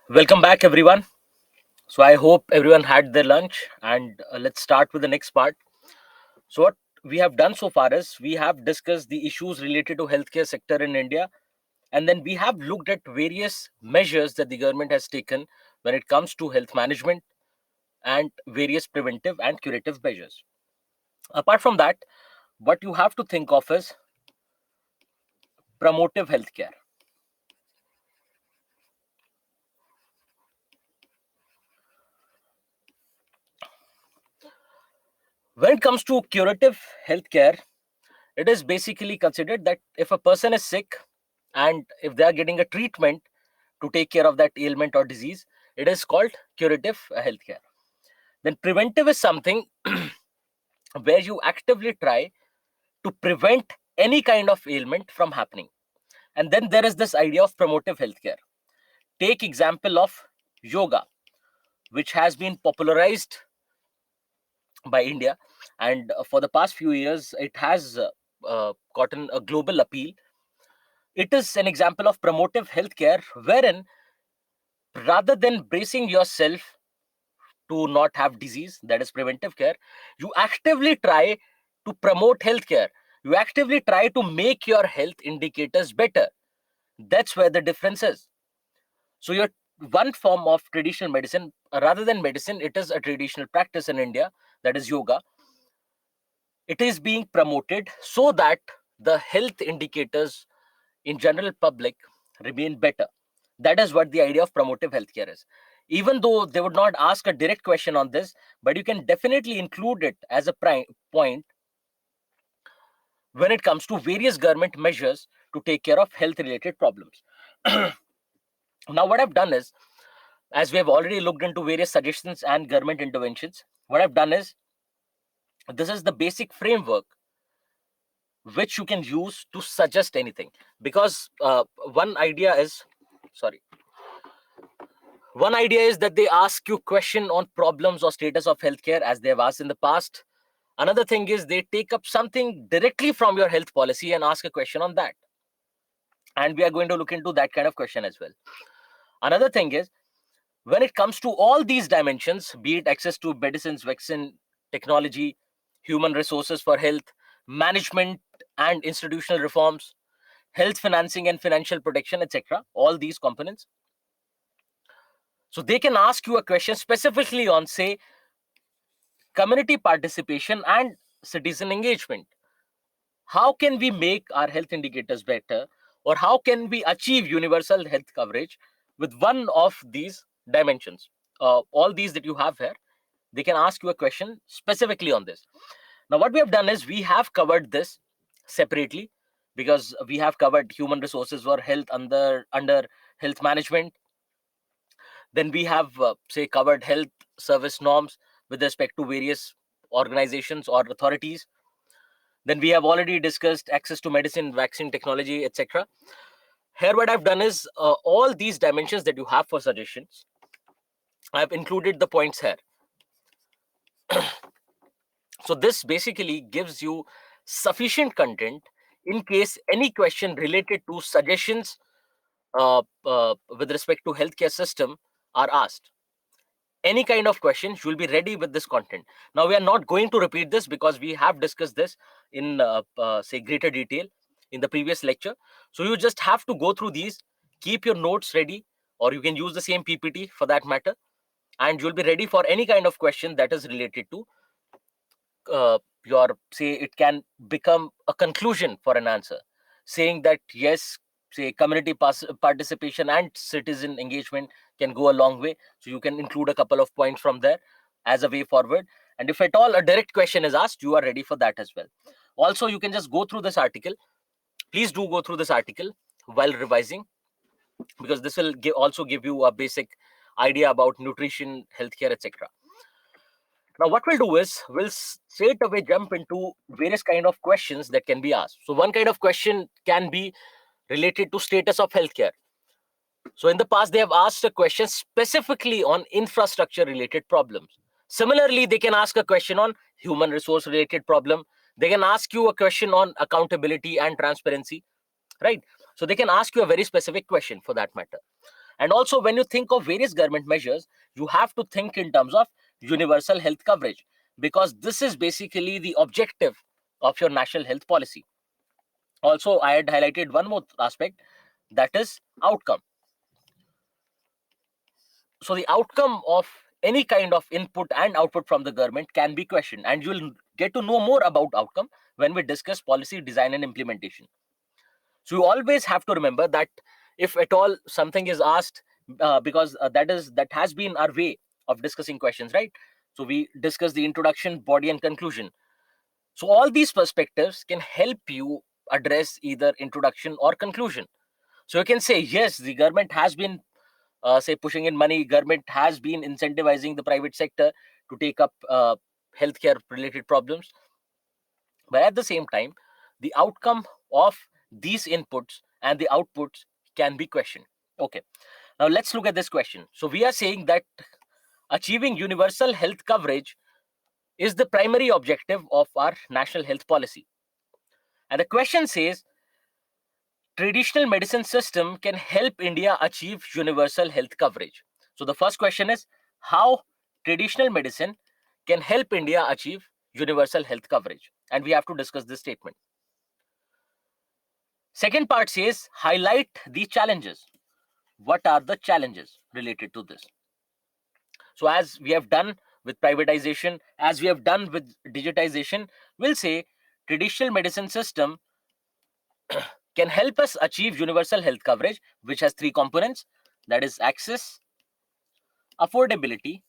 Welcome back, everyone. So, I hope everyone had their lunch, and let's start with the next part. So, what we have done so far is we have discussed the issues related to healthcare sector in India, and then we have looked at various measures that the government has taken when it comes to health management and various preventive and curative measures. Apart from that, what you have to think of is promotive healthcare. When it comes to curative healthcare, it is basically considered that if a person is sick and if they are getting a treatment to take care of that ailment or disease, it is called curative healthcare. Then preventive is something where you actively try to prevent any kind of ailment from happening. And then there is this idea of promotive healthcare. Take example of yoga, which has been popularized by India, and for the past few years it has gotten a global appeal. It is an example of promotive healthcare, wherein rather than bracing yourself to not have disease, that is preventive care, you actively try to promote healthcare. You actively try to make your health indicators better. That's where the difference is. So, your one form of traditional medicine, rather than medicine, it is a traditional practice in India, that is yoga. It is being promoted so that the health indicators in general public remain better. That is what the idea of promotive healthcare is. Even though they would not ask a direct question on this, but you can definitely include it as a point when it comes to various government measures to take care of health related problems. Now, what I've done is, as we have already looked into various suggestions and government interventions, what I've done is, this is the basic framework which you can use to suggest anything. Because one idea is, sorry, one idea is that they ask you question on problems or status of healthcare as they have asked in the past. Another thing is they take up something directly from your health policy and ask a question on that. And we are going to look into that kind of question as well. Another thing is, when it comes to all these dimensions, be it access to medicines, vaccine, technology, human resources for health, management and institutional reforms, health financing and financial protection, etc., all these components. So they can ask you a question specifically on, say, community participation and citizen engagement. How can we make our health indicators better, or how can we achieve universal health coverage with one of these dimensions? All these that you have here, they can ask you a question specifically on this. Now, what we have done is we have covered this separately, because we have covered human resources for health under health management. Then we have, say, covered health service norms with respect to various organizations or authorities. Then we have already discussed access to medicine, vaccine technology, etc. Here, what I've done is, all these dimensions that you have for suggestions, I've included the points here. So this basically gives you sufficient content in case any question related to suggestions with respect to healthcare system are asked. Any kind of questions, you'll be ready with this content. Now, we are not going to repeat this because we have discussed this in say greater detail in the previous lecture. So you just have to go through these, keep your notes ready, or you can use the same PPT for that matter, and you'll be ready for any kind of question that is related to your, say, it can become a conclusion for an answer, saying that yes, say, community participation and citizen engagement can go a long way. So you can include a couple of points from there as a way forward, and if at all a direct question is asked, you are ready for that as well. Also, you can just go through this article. Please do go through this article while revising, because this will also give you a basic idea about nutrition, healthcare, etc. Now, what we'll do is we'll straight away jump into various kind of questions that can be asked. So one kind of question can be related to status of healthcare. So in the past, they have asked a question specifically on infrastructure related problems. Similarly, they can ask a question on human resource related problem. They can ask you a question on accountability and transparency, right? So they can ask you a very specific question for that matter. And also, when you think of various government measures, you have to think in terms of universal health coverage, because this is basically the objective of your national health policy. Also, I had highlighted one more aspect, that is outcome. So the outcome of any kind of input and output from the government can be questioned, and you'll get to know more about outcome when we discuss policy design and implementation. So you always have to remember that if at all something is asked, because that has been our way of discussing questions, right? So we discuss the introduction, body, and conclusion. So all these perspectives can help you address either introduction or conclusion. So you can say, yes, the government has been say pushing in money, government has been incentivizing the private sector to take up healthcare related problems, but at the same time, the outcome of these inputs and the outputs can be questioned. Okay, now let's look at this question. So we are saying that achieving universal health coverage is the primary objective of our national health policy. And the question says, traditional medicine system can help India achieve universal health coverage. So the first question is, how traditional medicine can help India achieve universal health coverage? And we have to discuss this statement. Second part says, highlight the challenges. What are the challenges related to this? So as we have done with privatization, as we have done with digitization, we'll say traditional medicine system can help us achieve universal health coverage, which has three components, that is access, affordability,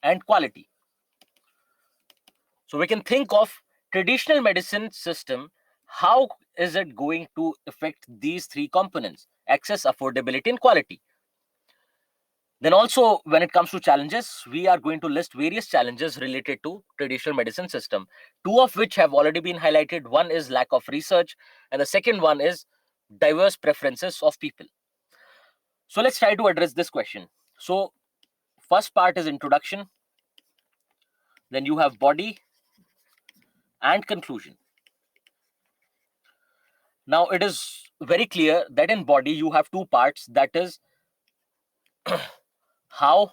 and quality. So we can think of traditional medicine system, how is it going to affect these three components, access, affordability, and quality? Then also, when it comes to challenges, we are going to list various challenges related to traditional medicine system, two of which have already been highlighted. One is lack of research, and the second one is diverse preferences of people. So let's try to address this question. So first part is introduction, then you have body and conclusion. Now it is very clear that in body you have two parts, that is how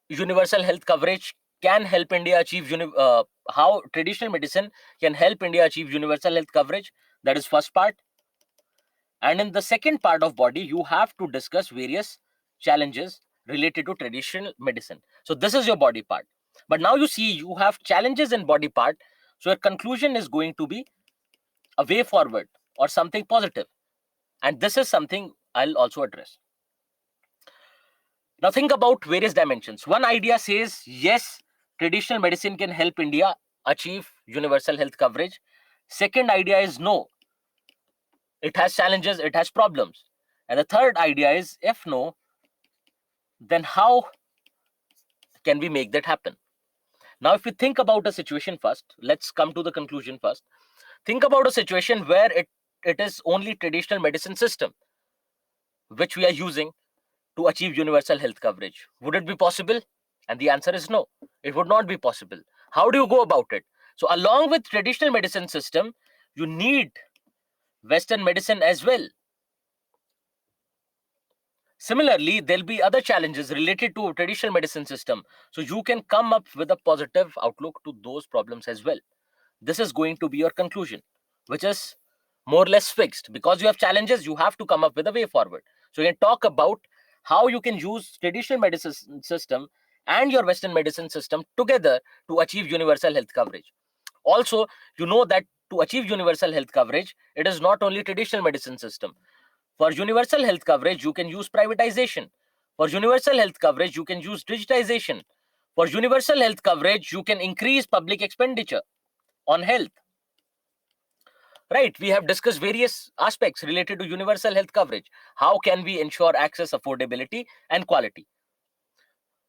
universal health coverage can help India achieve how traditional medicine can help India achieve universal health coverage. That is first part. And in the second part of body, you have to discuss various challenges related to traditional medicine. So this is your body part. But now you see you have challenges in body part. So your conclusion is going to be a way forward or something positive. And this is something I'll also address. Now think about various dimensions. One idea says, yes, traditional medicine can help India achieve universal health coverage. Second idea is, no, it has challenges, it has problems. And the third idea is, if no, then how can we make that happen? Now, if we think about a situation first, let's come to the conclusion first. Think about a situation where it is only traditional medicine system which we are using to achieve universal health coverage. Would it be possible? And the answer is no, it would not be possible. How do you go about it? So along with traditional medicine system, you need Western medicine as well. Similarly, there'll be other challenges related to traditional medicine system. So you can come up with a positive outlook to those problems as well. This is going to be your conclusion, which is more or less fixed. Because you have challenges, you have to come up with a way forward. So you can talk about how you can use traditional medicine system and your Western medicine system together to achieve universal health coverage. Also, you know that to achieve universal health coverage, it is not only traditional medicine system. For universal health coverage, you can use privatization. For universal health coverage, you can use digitization. For universal health coverage, you can increase public expenditure on health. Right, we have discussed various aspects related to universal health coverage. How can we ensure access, affordability, and quality?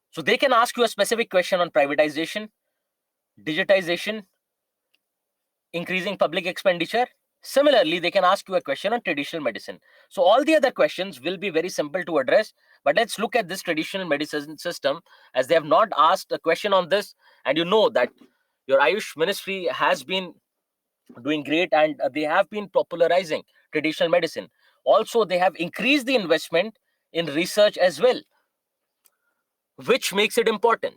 So they can ask you a specific question on privatization, digitization, increasing public expenditure. Similarly, they can ask you a question on traditional medicine. So all the other questions will be very simple to address. But let's look at this traditional medicine system, as they have not asked a question on this. And you know that your Ayush ministry has been doing great, and they have been popularizing traditional medicine. Also, they have increased the investment in research as well, which makes it important.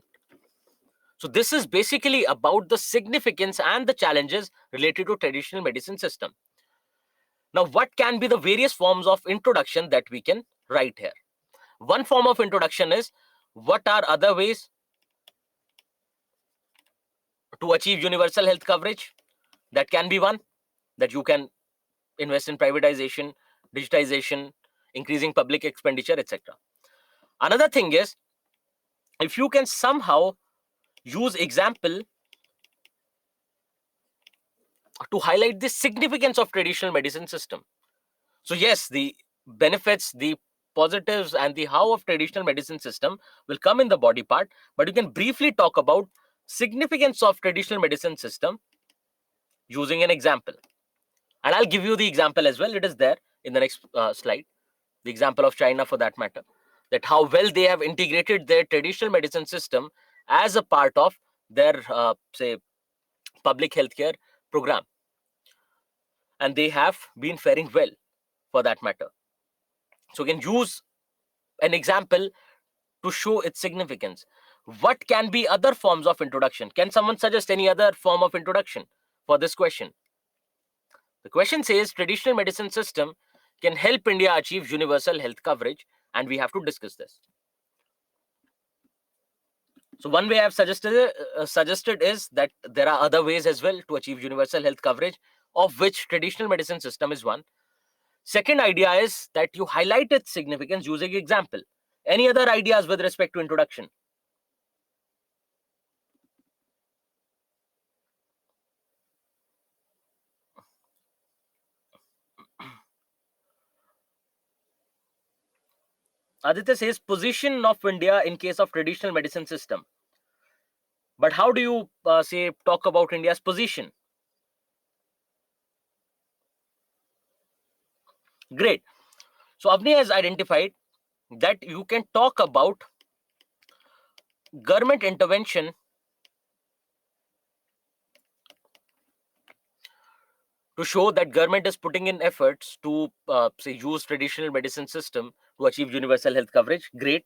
So this is basically about the significance and the challenges related to traditional medicine system. Now, what can be the various forms of introduction that we can write here? One form of introduction is, what are other ways to achieve universal health coverage? That can be one, that you can invest in privatization, digitization, increasing public expenditure, etc. Another thing is, if you can somehow use example to highlight the significance of traditional medicine system. So yes, the benefits, the positives, and the how of traditional medicine system will come in the body part, but you can briefly talk about significance of traditional medicine system using an example. And I'll give you the example as well. It is there in the next slide. The example of China, for that matter, that how well they have integrated their traditional medicine system as a part of their, say, public healthcare program. And they have been faring well, for that matter. So you can use an example to show its significance. What can be other forms of introduction? Can someone suggest any other form of introduction for this question? The question says traditional medicine system can help India achieve universal health coverage, and we have to discuss this. So one way I've suggested is that there are other ways as well to achieve universal health coverage, of which traditional medicine system is one. Second idea is that you highlight its significance using example. Any other ideas with respect to introduction? Aditya says position of India in case of traditional medicine system. But how do you say talk about India's position? Great. So Avni has identified that you can talk about government intervention to show that government is putting in efforts to say use traditional medicine system to achieve universal health coverage. Great.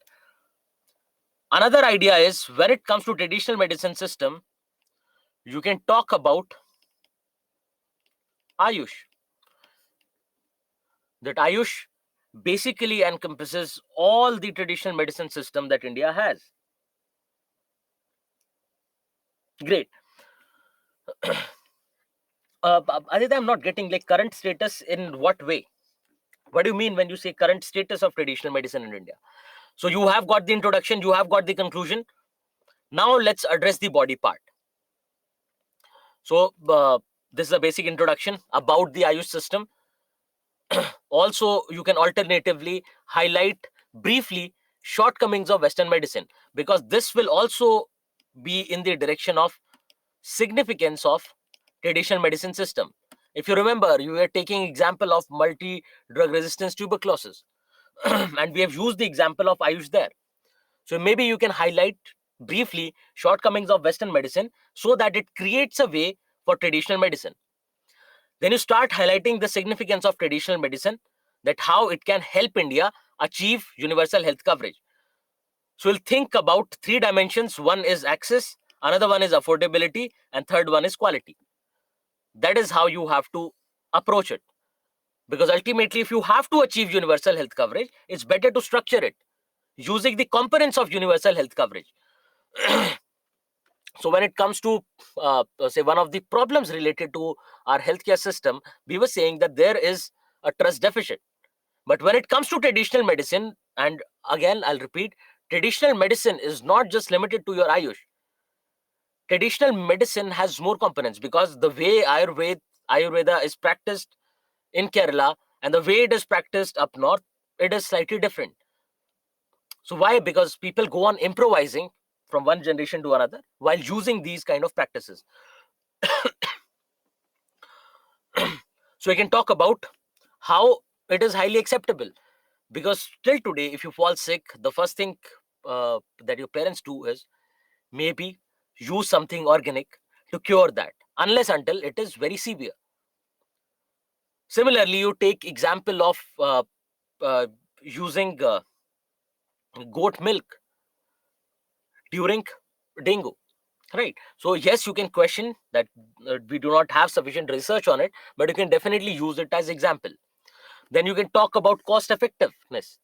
Another idea is, when it comes to traditional medicine system, you can talk about Ayush. That Ayush basically encompasses all the traditional medicine system that India has. Great. Aditya, I'm not getting, like, current status in what way? What do you mean when you say current status of traditional medicine in India? So you have got the introduction, you have got the conclusion. Now let's address the body part. So this is a basic introduction about the Ayush system. Also, you can alternatively highlight briefly shortcomings of Western medicine, because this will also be in the direction of significance of traditional medicine system. If you remember, you were taking example of multi-drug resistance tuberculosis, and we have used the example of Ayush there. So maybe you can highlight briefly shortcomings of Western medicine so that it creates a way for traditional medicine. Then you start highlighting the significance of traditional medicine, that how it can help India achieve universal health coverage. So we'll think about three dimensions. One is access, another one is affordability, and third one is quality. That is how you have to approach it. Because ultimately, if you have to achieve universal health coverage, it's better to structure it using the components of universal health coverage. So when it comes to say one of the problems related to our healthcare system, we were saying that there is a trust deficit. But when it comes to traditional medicine, and again I'll repeat, traditional medicine is not just limited to your Ayush. Traditional medicine has more components, because the way Ayurveda is practiced in Kerala and the way it is practiced up north, it is slightly different. So why? Because people go on improvising from one generation to another while using these kind of practices. So we can talk about how it is highly acceptable, because till today, if you fall sick, the first thing that your parents do is maybe use something organic, to cure that, unless until it is very severe. Similarly, you take example of using goat milk during dengue, right? So yes, you can question that we do not have sufficient research on it, but you can definitely use it as example. Then you can talk about cost effectiveness,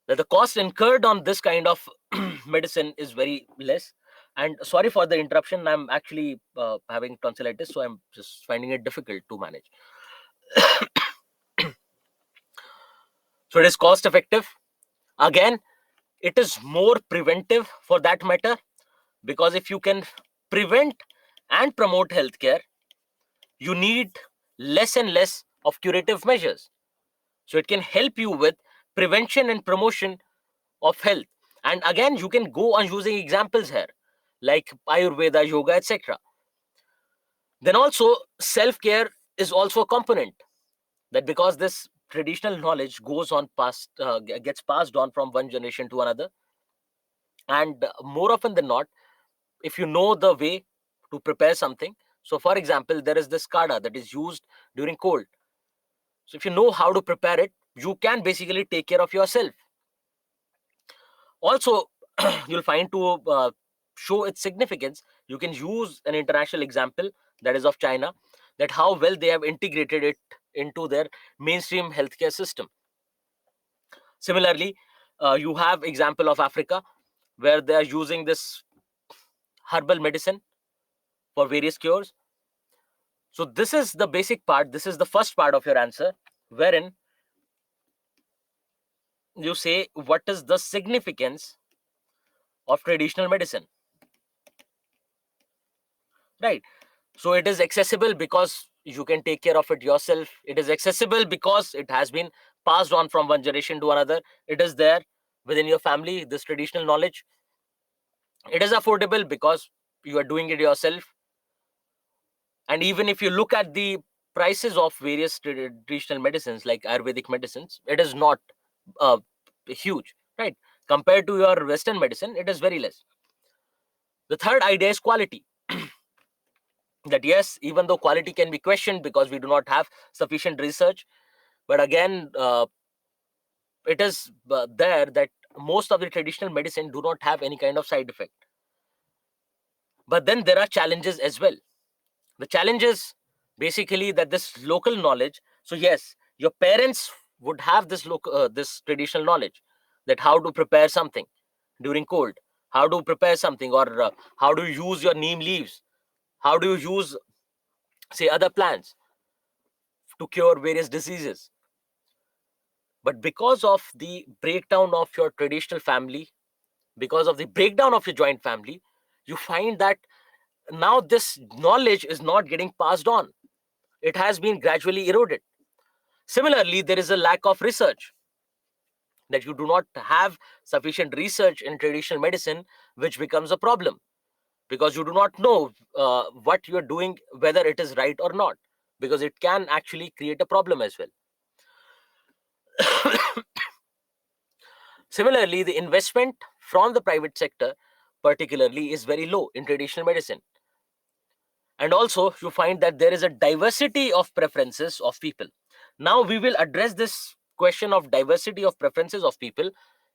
that the cost incurred on this kind of medicine is very less. And sorry for the interruption, I'm actually having tonsillitis, so I'm just finding it difficult to manage. So it is cost effective. Again, it is more preventive for that matter, because if you can prevent and promote healthcare, you need less and less of curative measures. So it can help you with prevention and promotion of health. And again, you can go on using examples here like Ayurveda, yoga, etc. Then also self-care is also a component, that because this traditional knowledge goes on past gets passed on from one generation to another, and more often than not, if you know the way to prepare something. So for example, there is this kada that is used during cold. So if you know how to prepare it, you can basically take care of yourself. Also, you'll find to show its significance, you can use an international example, that is of China, that how well they have integrated it into their mainstream healthcare system. Similarly, you have example of Africa, where they are using this herbal medicine for various cures. So this is the basic part, this is the first part of your answer, wherein you say what is the significance of traditional medicine, right? So it is accessible because you can take care of it yourself. It is accessible because it has been passed on from one generation to another. It is there within your family, this traditional knowledge. It is affordable because you are doing it yourself. And even if you look at the prices of various traditional medicines like Ayurvedic medicines, it is not uh, huge, right? Compared to your Western medicine, it is very less. The third idea is quality. That yes, even though quality can be questioned because we do not have sufficient research, but again, it is there that most of the traditional medicine do not have any kind of side effect. But then there are challenges as well. The challenges basically that this local knowledge. So yes, your parents would have this this traditional knowledge, that how to prepare something during cold, how to prepare something, or how do you use your neem leaves, how do you use, say, other plants to cure various diseases. But because of the breakdown of your traditional family, because of the breakdown of your joint family, you find that now this knowledge is not getting passed on. It has been gradually eroded. Similarly, there is a lack of research, that you do not have sufficient research in traditional medicine, which becomes a problem because you do not know what you are doing, whether it is right or not, because it can actually create a problem as well. Similarly, the investment from the private sector, particularly, is very low in traditional medicine. And also, you find that there is a diversity of preferences of people. Now, we will address this question of diversity of preferences of people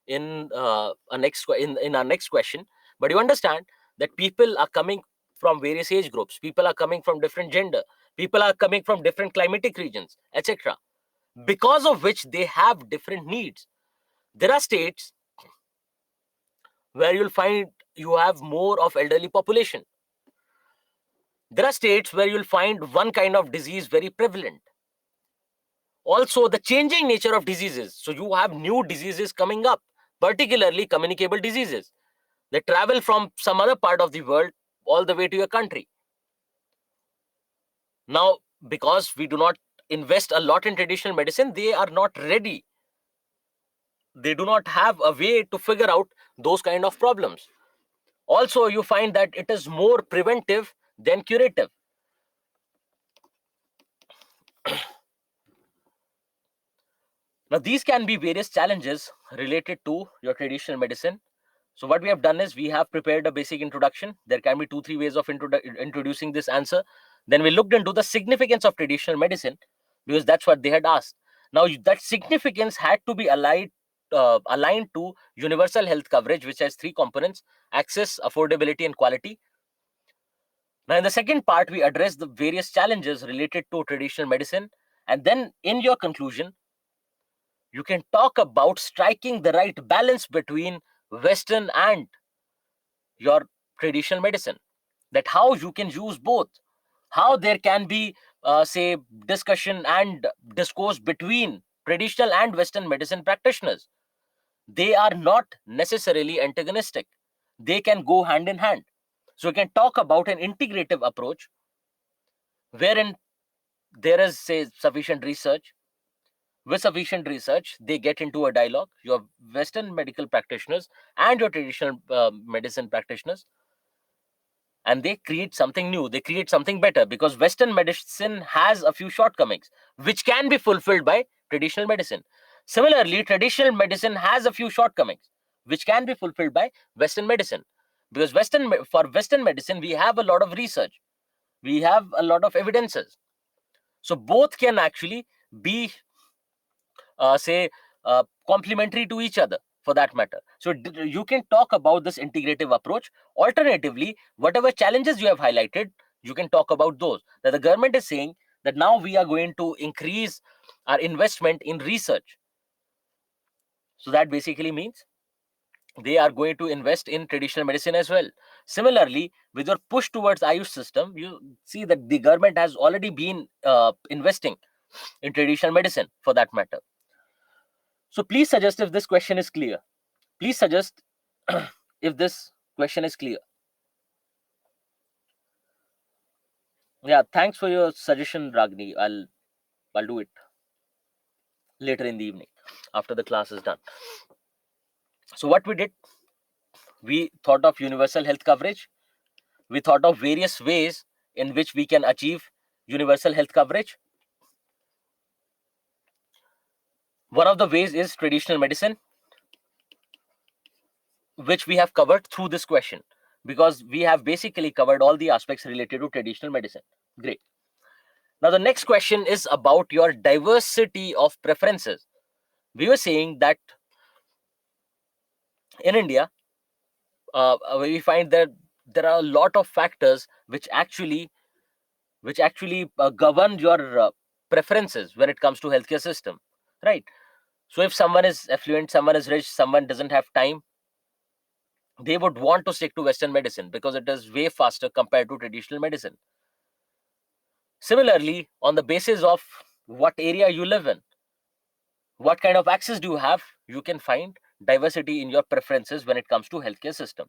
in in our next question. But you understand that people are coming from various age groups, people are coming from different gender, people are coming from different climatic regions, etc., because of which they have different needs. There are states where you'll find you have more of elderly population. There are states where you'll find one kind of disease very prevalent. Also, the changing nature of diseases. So you have new diseases coming up, particularly communicable diseases. They travel from some other part of the world all the way to your country. Now, because we do not invest a lot in traditional medicine, they are not ready. They do not have a way to figure out those kind of problems. Also, you find that it is more preventive than curative. Now, these can be various challenges related to your traditional medicine. So what we have done is we have prepared a basic introduction. There can be 2-3 ways of introducing this answer. Then we looked into the significance of traditional medicine, because that's what they had asked. Now that significance had to be aligned to universal health coverage, which has 3 components: access, affordability, and quality. Now in the second part, we address the various challenges related to traditional medicine, and then in your conclusion, you can talk about striking the right balance between Western and your traditional medicine, that how you can use both, how there can be say discussion and discourse between traditional and Western medicine practitioners. They are not necessarily antagonistic, they can go hand in hand. So we can talk about an integrative approach wherein there is, say, sufficient research. With sufficient research, they get into a dialogue, your Western medical practitioners and your traditional medicine practitioners, and they create something new, they create something better, because Western medicine has a few shortcomings which can be fulfilled by traditional medicine. Similarly, traditional medicine has a few shortcomings which can be fulfilled by Western medicine, because for Western medicine we have a lot of research, we have a lot of evidences. So both can actually be say complementary to each other, for that matter. So you can talk about this integrative approach. Alternatively, whatever challenges you have highlighted, you can talk about those, that the government is saying that now we are going to increase our investment in research. So that basically means they are going to invest in traditional medicine as well. Similarly, with your push towards Ayush system, you see that the government has already been investing in traditional medicine, for that matter. So please suggest if this question is clear. Please suggest if this question is clear. Yeah, thanks for your suggestion, Ragni. I'll do it later in the evening after the class is done. So what we did, we thought of universal health coverage. We thought of various ways in which we can achieve universal health coverage. One of the ways is traditional medicine, which we have covered through this question, because we have basically covered all the aspects related to traditional medicine. Great. Now the next question is about your diversity of preferences. We were saying that in India, we find that there are a lot of factors which actually govern your preferences when it comes to healthcare system, right? So if someone is affluent, someone is rich, someone doesn't have time, they would want to stick to Western medicine because it is way faster compared to traditional medicine. Similarly, on the basis of what area you live in, what kind of access do you have, you can find diversity in your preferences when it comes to healthcare system.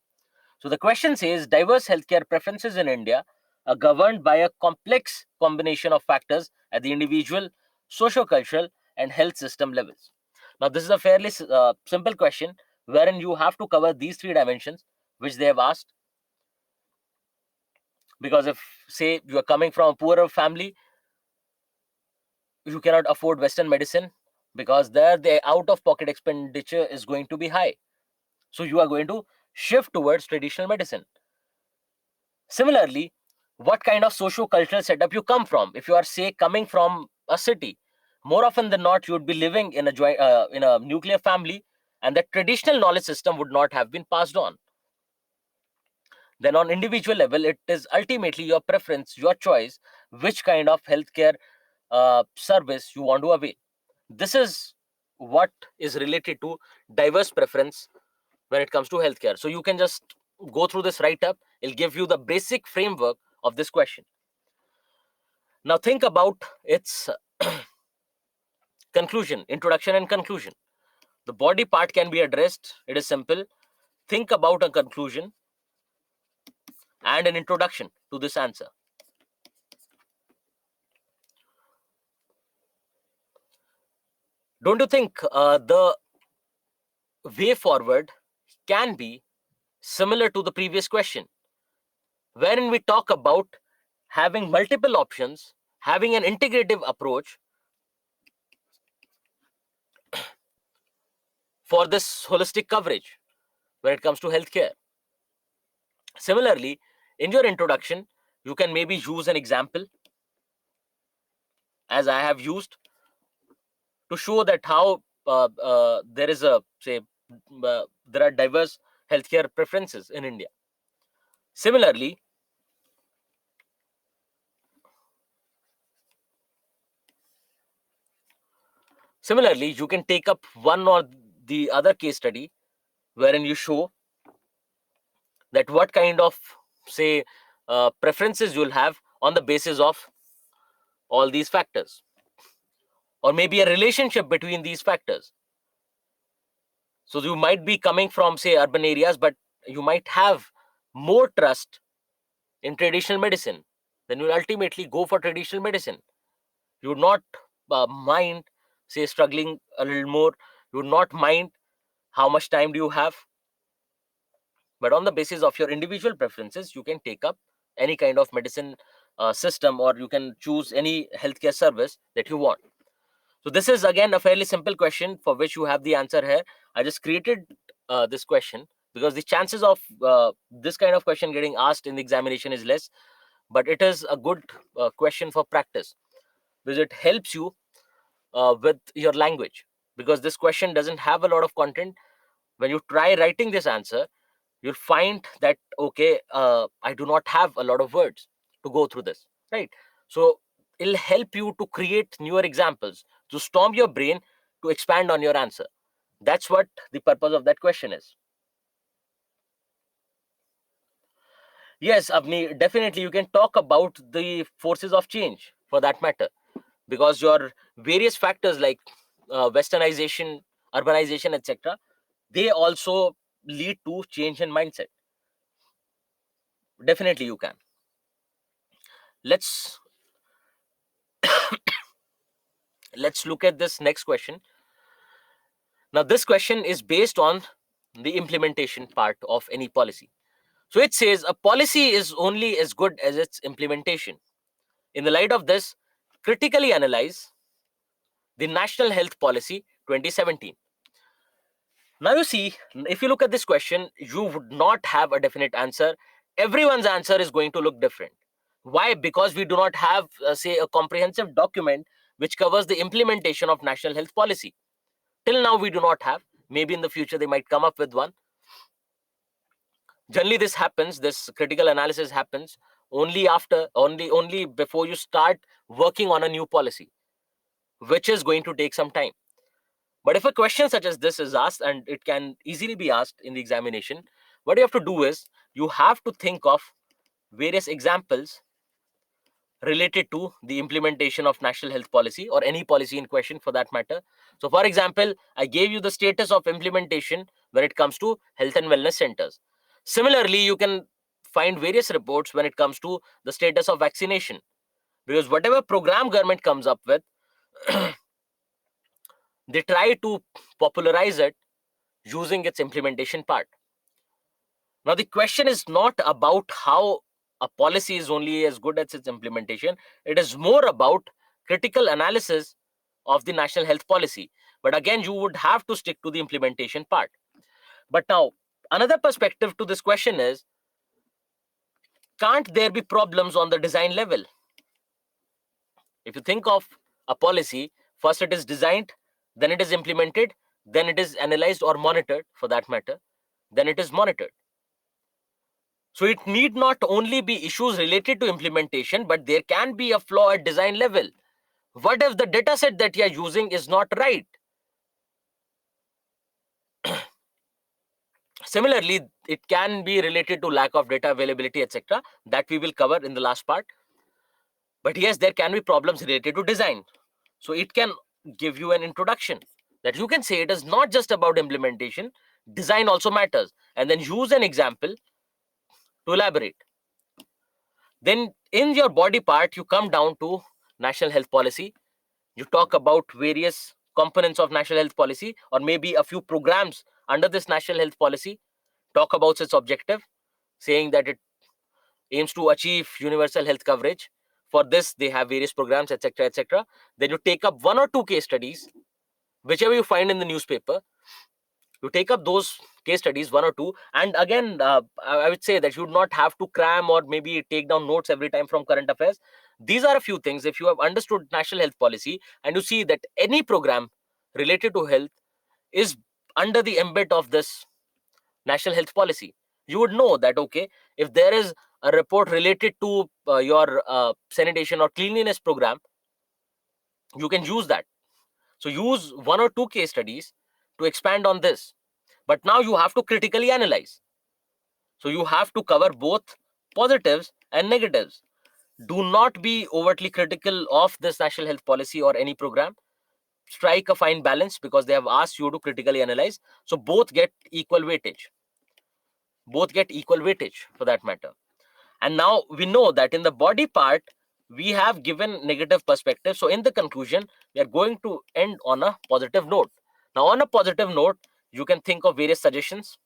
So the question says diverse healthcare preferences in India are governed by a complex combination of factors at the individual, socio-cultural, and health system levels. Now this is a fairly simple question wherein you have to cover these 3 dimensions which they have asked, because if, say, you are coming from a poorer family, you cannot afford Western medicine because there the out of pocket expenditure is going to be high. So you are going to shift towards traditional medicine. Similarly, what kind of socio-cultural setup you come from. If you are, say, coming from a city, more often than not, you would be living in a nuclear family, and the traditional knowledge system would not have been passed on. Then, on individual level, it is ultimately your preference, your choice, which kind of healthcare service you want to avail. This is what is related to diverse preference when it comes to healthcare. So you can just go through this write up. It'll give you the basic framework of this question. Now think about its conclusion, introduction and conclusion. The body part can be addressed. It is simple. Think about a conclusion and an introduction to this answer. Don't you think the way forward can be similar to the previous question, wherein we talk about having multiple options, having an integrative approach for this holistic coverage? when it comes to healthcare. Similarly, in your introduction, you can maybe use an example, as I have used, to show that how there is a, say, there are diverse healthcare preferences in India. Similarly, you can take up one or the other case study wherein you show that what kind of, say, preferences you'll have on the basis of all these factors, or maybe a relationship between these factors. So you might be coming from, say, urban areas, but you might have more trust in traditional medicine. Then you'll ultimately go for traditional medicine. You would not mind, say, struggling a little more. You would not mind how much time do you have. But on the basis of your individual preferences, you can take up any kind of medicine system, or you can choose any healthcare service that you want. So this is again a fairly simple question for which you have the answer here. I just created this question because the chances of this kind of question getting asked in the examination is less, but it is a good question for practice, because it helps you with your language. Because this question doesn't have a lot of content. When you try writing this answer, you'll find that, okay, I do not have a lot of words to go through this, right? So it'll help you to create newer examples, to storm your brain, to expand on your answer. That's what the purpose of that question is. Yes, Avni, definitely you can talk about the forces of change for that matter, because your various factors like westernization, urbanization, etc., they also lead to change in mindset. Definitely you can. Let's let's look at this next question. Now this question is based on the implementation part of any policy. So it says a policy is only as good as its implementation. In the light of this, critically analyze the National Health Policy 2017. Now you see, if you look at this question, you would not have a definite answer. Everyone's answer is going to look different. Why? Because we do not have, say, a comprehensive document which covers the implementation of national health policy. Till now, we do not have. Maybe in the future, they might come up with one. Generally, this happens, this critical analysis happens only before you start working on a new policy, which is going to take some time. But if a question such as this is asked, and it can easily be asked in the examination, what you have to do is you have to think of various examples related to the implementation of national health policy, or any policy in question for that matter. So for example, I gave you the status of implementation when it comes to health and wellness centers. Similarly, you can find various reports when it comes to the status of vaccination, because whatever program government comes up with, they try to popularize it using its implementation part. Now, the question is not about how a policy is only as good as its implementation. It is more about critical analysis of the national health policy. But again, you would have to stick to the implementation part. But now, another perspective to this question is, can't there be problems on the design level? If you think of a policy, first it is designed, then it is implemented, then it is analyzed or monitored for that matter, then it is monitored. So it need not only be issues related to implementation, but there can be a flaw at design level. What if the data set that you are using is not right? Similarly, it can be related to lack of data availability, etc., that we will cover in the last part. But yes, there can be problems related to design. So it can give you an introduction that you can say it is not just about implementation, design also matters, and then use an example to elaborate. Then in your body part, you come down to national health policy. You talk about various components of national health policy, or maybe a few programs under this national health policy. Talk about its objective, saying that it aims to achieve universal health coverage. For this, they have various programs, etc., etc. Then you take up one or two case studies, whichever you find in the newspaper, You take up those case studies, one or two, and again, I would say that you would not have to cram or maybe take down notes every time from current affairs. These are a few things. If you have understood national health policy and you see that any program related to health is under the ambit of this national health policy, you would know that, okay, if there is a report related to your sanitation or cleanliness program, you can use that. So use one or two case studies to expand on this. But now you have to critically analyze. So you have to cover both positives and negatives. Do not be overtly critical of this national health policy or any program. Strike a fine balance, because they have asked you to critically analyze. So both get equal weightage. Both get equal weightage for that matter. And now we know that in the body part, we have given negative perspective. So in the conclusion, we are going to end on a positive note. Now, on a positive note, you can think of various suggestions.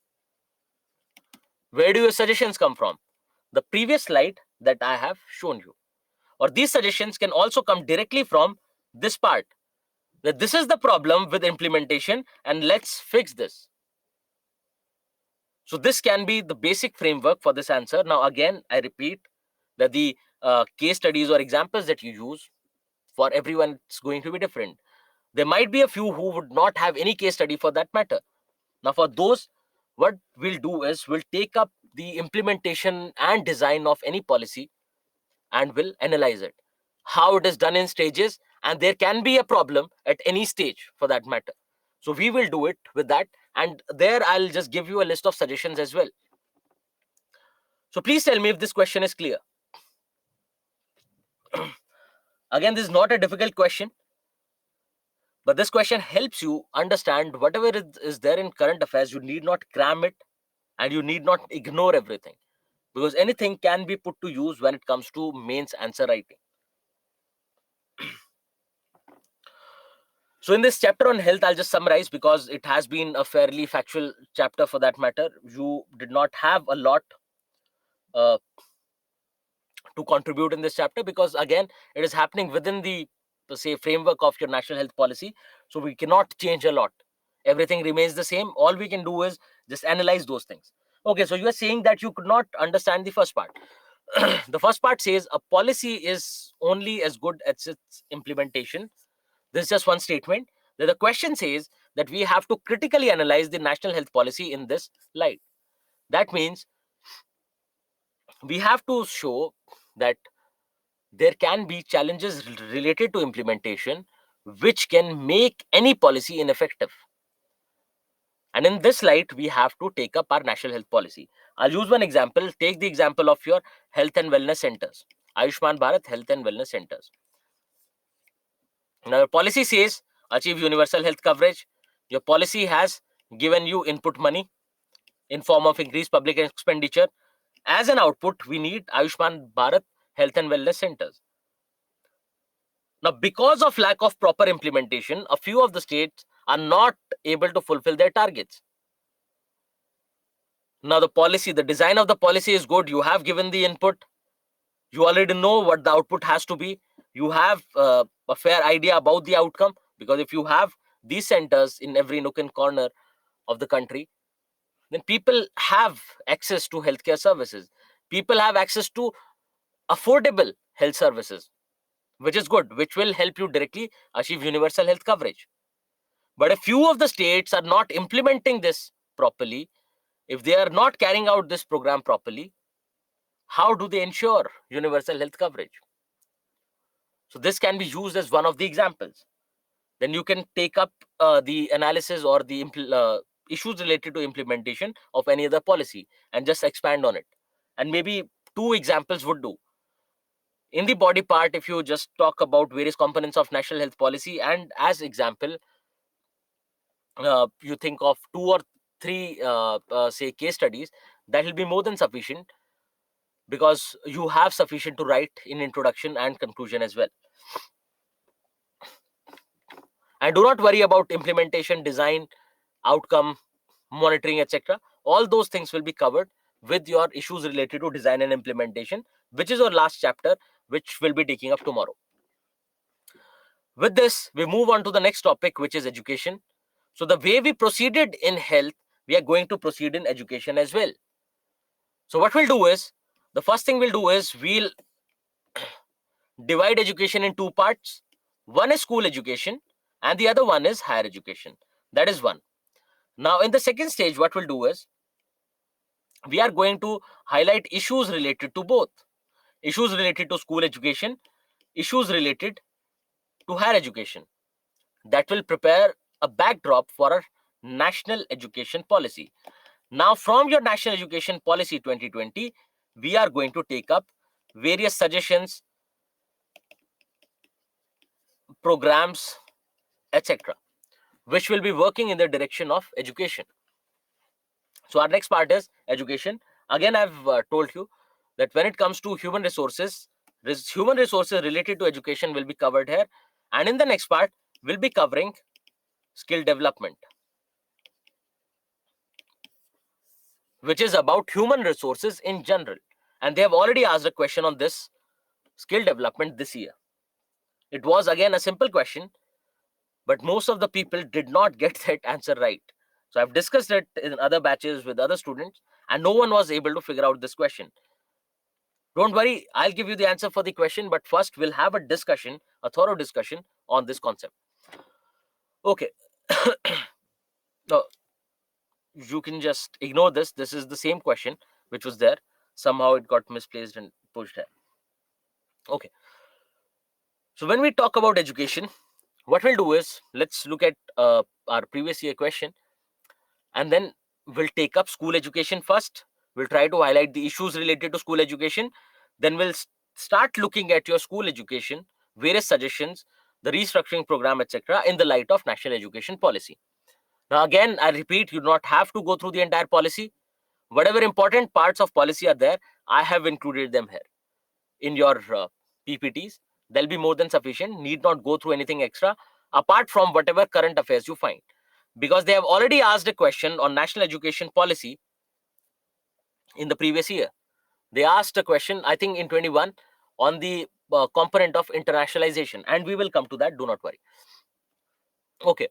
Where do your suggestions come from? The previous slide that I have shown you. Or these suggestions can also come directly from this part, that this is the problem with implementation and let's fix this. So this can be the basic framework for this answer. Now, again, I repeat that the case studies or examples that you use, for everyone, it's going to be different. There might be a few who would not have any case study for that matter. Now, for those, what we'll do is we'll take up the implementation and design of any policy and we'll analyze it, how it is done in stages, and there can be a problem at any stage for that matter. So we will do it with that, and there I'll just give you a list of suggestions as well. So please tell me if this question is clear. Again, this is not a difficult question, but this question helps you understand whatever is there in current affairs. You need not cram it and you need not ignore everything, because anything can be put to use when it comes to mains answer writing. So in this chapter on health, I'll just summarize, because it has been a fairly factual chapter for that matter. You did not have a lot uh, to contribute in this chapter, because again, it is happening within the, say, framework of your national health policy. So we cannot change a lot. Everything remains the same. All we can do is just analyze those things. Okay, so you are saying that you could not understand the first part. The first part says a policy is only as good as its implementation. This is just one statement. Then the question says that we have to critically analyze the national health policy in this light. That means we have to show that there can be challenges related to implementation which can make any policy ineffective. And in this light, we have to take up our national health policy. I'll use one example. Take the example of your health and wellness centers, Ayushman Bharat Health and Wellness Centers. Now, your policy says achieve universal health coverage. Your policy has given you input money in form of increased public expenditure. As an output, we need Ayushman Bharat Health and Wellness Centers. Now, because of lack of proper implementation, a few of the states are not able to fulfill their targets. Now, the design of the policy is good. You have given the input. You already know what the output has to be. You have a fair idea about the outcome, because if you have these centers in every nook and corner of the country, then people have access to healthcare services. People have access to affordable health services, which is good, which will help you directly achieve universal health coverage. But a few of the states are not implementing this properly. If they are not carrying out this program properly, how do they ensure universal health coverage? So this can be used as one of the examples. Then you can take up the analysis or the issues related to implementation of any other policy and just expand on it. And maybe two examples would do. In the body part, if you just talk about various components of national health policy, and as example, you think of two or three, say, case studies, that will be more than sufficient, because you have sufficient to write in introduction and conclusion as well. And do not worry about implementation, design, outcome, monitoring, etc. All those things will be covered with your issues related to design and implementation, which is our last chapter, which we'll be taking up tomorrow. With this, we move on to the next topic, which is education. So the way we proceeded in health, we are going to proceed in education as well. So what we'll do is, the first thing we'll do is we'll divide education in two parts. One is school education and the other one is higher education. That is one. Now in the second stage, what we'll do is we are going to highlight issues related to both. Issues related to school education, issues related to higher education. That will prepare a backdrop for our national education policy. Now, from your National Education Policy 2020, we are going to take up various suggestions, programs, etc., which will be working in the direction of education. So, our next part is education. Again, I've told you that when it comes to human resources related to education will be covered here. And in the next part, we'll be covering skill development, which is about human resources in general. And they have already asked a question on this skill development this year. It was again a simple question, but most of the people did not get that answer right. So I've discussed it in other batches with other students, and no one was able to figure out this question. Don't worry, I'll give you the answer for the question, but first we'll have a thorough discussion on this concept. Okay. No, you can just ignore this. This is the same question which was there. Somehow it got misplaced and pushed there. Okay. So when we talk about education, what we'll do is let's look at our previous year question, and then we'll take up school education first. We'll try to highlight the issues related to school education. Then we'll start looking at your school education, various suggestions, the restructuring program, etc., in the light of national education policy. Now, again, I repeat, you do not have to go through the entire policy. Whatever important parts of policy are there, I have included them here in your PPTs. They'll be more than sufficient. Need not go through anything extra apart from whatever current affairs you find, because they have already asked a question on national education policy in the previous year. They asked a question, I think in 21, on the component of internationalization, and we will come to that. Do not worry. Okay.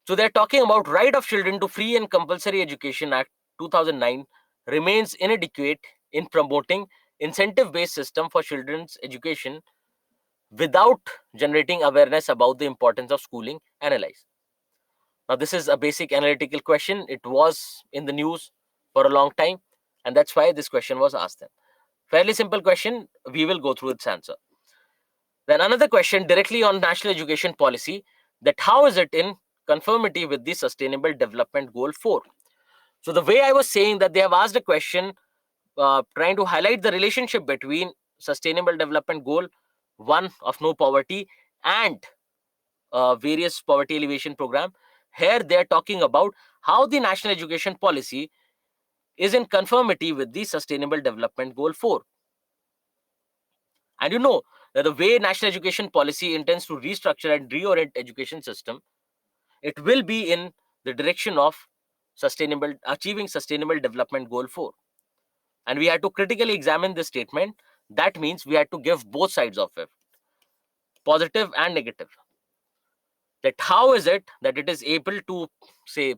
So they're talking about right of children to free and compulsory education act 2009 remains inadequate in promoting incentive-based system for children's education without generating awareness about the importance of schooling. Analyze. Now, this is a basic analytical question. It was in the news for a long time, and that's why this question was asked then. Fairly simple question. We will go through its answer. Then another question directly on national education policy, that how is it in conformity with the Sustainable Development Goal 4? So the way I was saying that they have asked a question trying to highlight the relationship between Sustainable Development Goal 1 of no poverty and various poverty alleviation program. Here they are talking about how the national education policy is in conformity with the Sustainable Development Goal 4. And you know that the way national education policy intends to restructure and reorient education system, it will be in the direction of achieving Sustainable Development Goal 4. And we had to critically examine this statement. That means we had to give both sides of it, positive and negative. That how is it that it is able to, say,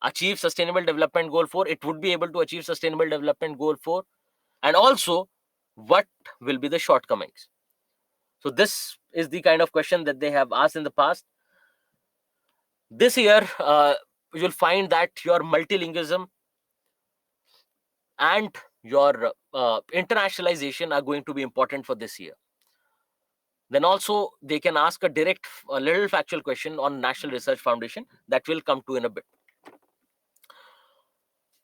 achieve Sustainable Development Goal 4? It would be able to achieve Sustainable Development Goal 4. And also, what will be the shortcomings? So this is the kind of question that they have asked in the past. This year, you'll find that your multilingualism and your internationalization are going to be important for this year. Then also, they can ask a little factual question on National Research Foundation that will come to in a bit.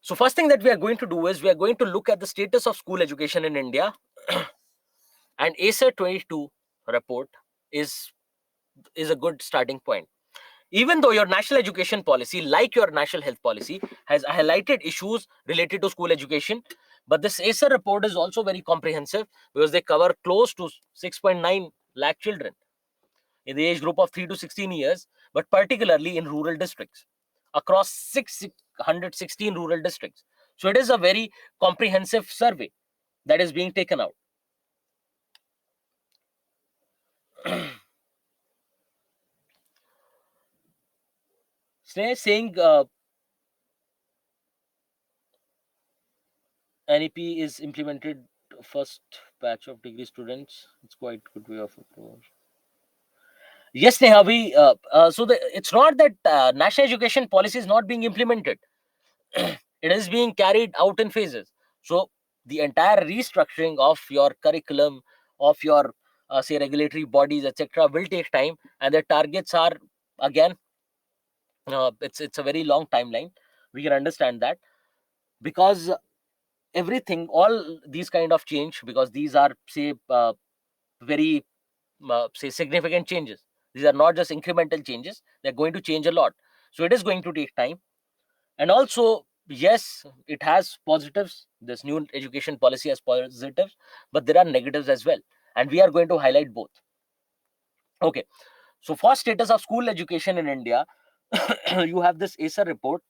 So first thing that we are going to do is we are going to look at the status of school education in India. And ACER 22 report is a good starting point. Even though your national education policy, like your national health policy, has highlighted issues related to school education, but this ACER report is also very comprehensive because they cover close to 6.9 lakh children in the age group of 3 to 16 years, but particularly in rural districts, across 616 rural districts. So it is a very comprehensive survey that is being taken out. saying NEP is implemented first batch of degree students. It's quite good way of approach. Yes, Neha, it's not that national education policy is not being implemented. It is being carried out in phases. So the entire restructuring of your curriculum, of your say regulatory bodies, etc., will take time, and the targets are again it's a very long timeline. We can understand that because everything, all these kind of change, because these are say very say significant changes. These are not just incremental changes; they're going to change a lot. So it is going to take time. And also, yes, it has positives. This new education policy has positives, but there are negatives as well, and we are going to highlight both. Okay, so for status of school education in India, you have this ACER report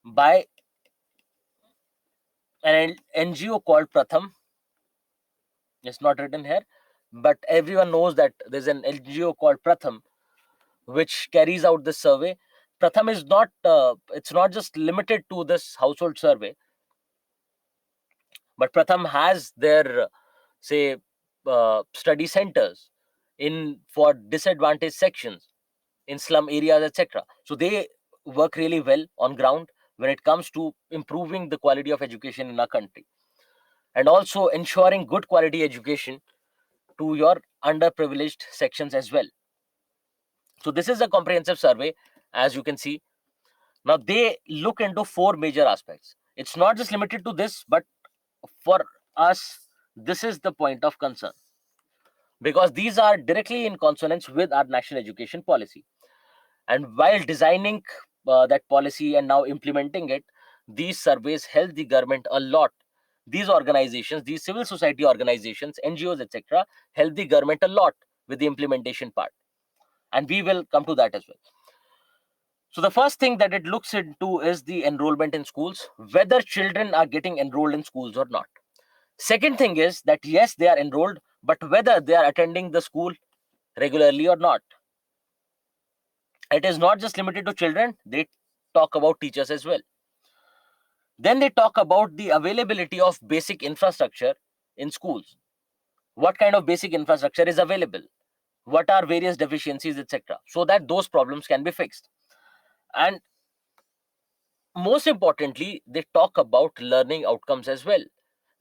by an NGO called Pratham. It's not written here, but everyone knows that there's an NGO called Pratham which carries out this survey. Pratham is not it's not just limited to this household survey, but Pratham has their say study centers in for disadvantaged sections in slum areas, etc. So they work really well on ground when it comes to improving the quality of education in our country, and also ensuring good quality education to your underprivileged sections as well. So this is a comprehensive survey, as you can see. Now they look into four major aspects. It's not just limited to this, but for us, this is the point of concern because these are directly in consonance with our national education policy. And while designing that policy and now implementing it, these surveys help the government a lot. These organizations, these civil society organizations, NGOs, etc., help the government a lot with the implementation part. And we will come to that as well. So the first thing that it looks into is the enrollment in schools, whether children are getting enrolled in schools or not. Second thing is that yes, they are enrolled, but whether they are attending the school regularly or not. It is not just limited to children, they talk about teachers as well. Then they talk about the availability of basic infrastructure in schools. What kind of basic infrastructure is available? What are various deficiencies, etc., so that those problems can be fixed. And most importantly, they talk about learning outcomes as well.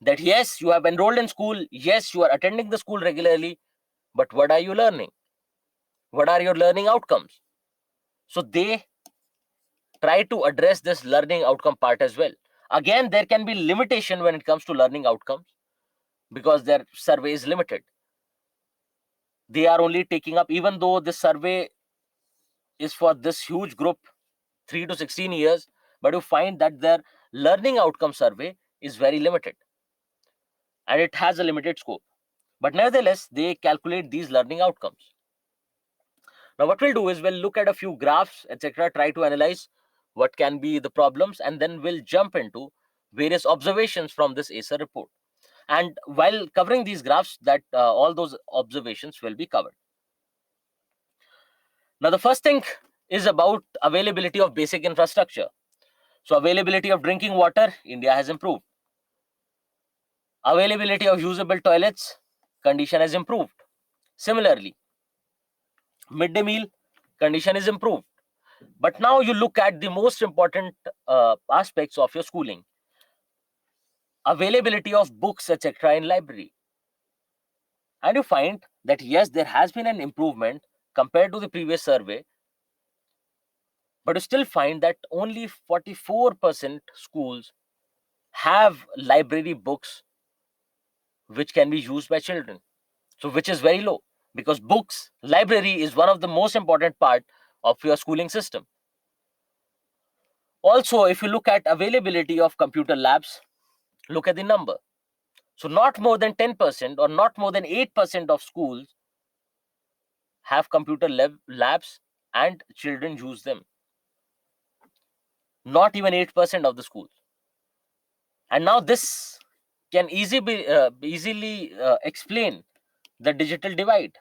That yes, you have enrolled in school, yes, you are attending the school regularly, but what are you learning? What are your learning outcomes? So they try to address this learning outcome part as well. Again, there can be limitation when it comes to learning outcomes because their survey is limited. They are only taking up, even though this survey is for this huge group, 3 to 16 years, but you find that their learning outcome survey is very limited and it has a limited scope. But nevertheless, they calculate these learning outcomes. Now, what we'll do is we'll look at a few graphs, etc., try to analyze what can be the problems, and then we'll jump into various observations from this ACER report. And while covering these graphs, that all those observations will be covered. Now, the first thing is about availability of basic infrastructure. So, availability of drinking water, India has improved. Availability of usable toilets, condition has improved. Similarly, midday meal, condition is improved. But now you look at the most important aspects of your schooling. Availability of books, etc., in library. And you find that yes, there has been an improvement compared to the previous survey, but you still find that only 44% schools have library books which can be used by children. So which is very low because books, library is one of the most important part of your schooling system. Also, if you look at availability of computer labs, look at the number. So not more than 10% or not more than 8% of schools have computer labs and children use them. Not even 8% of the schools. And now this can easily explain the digital divide.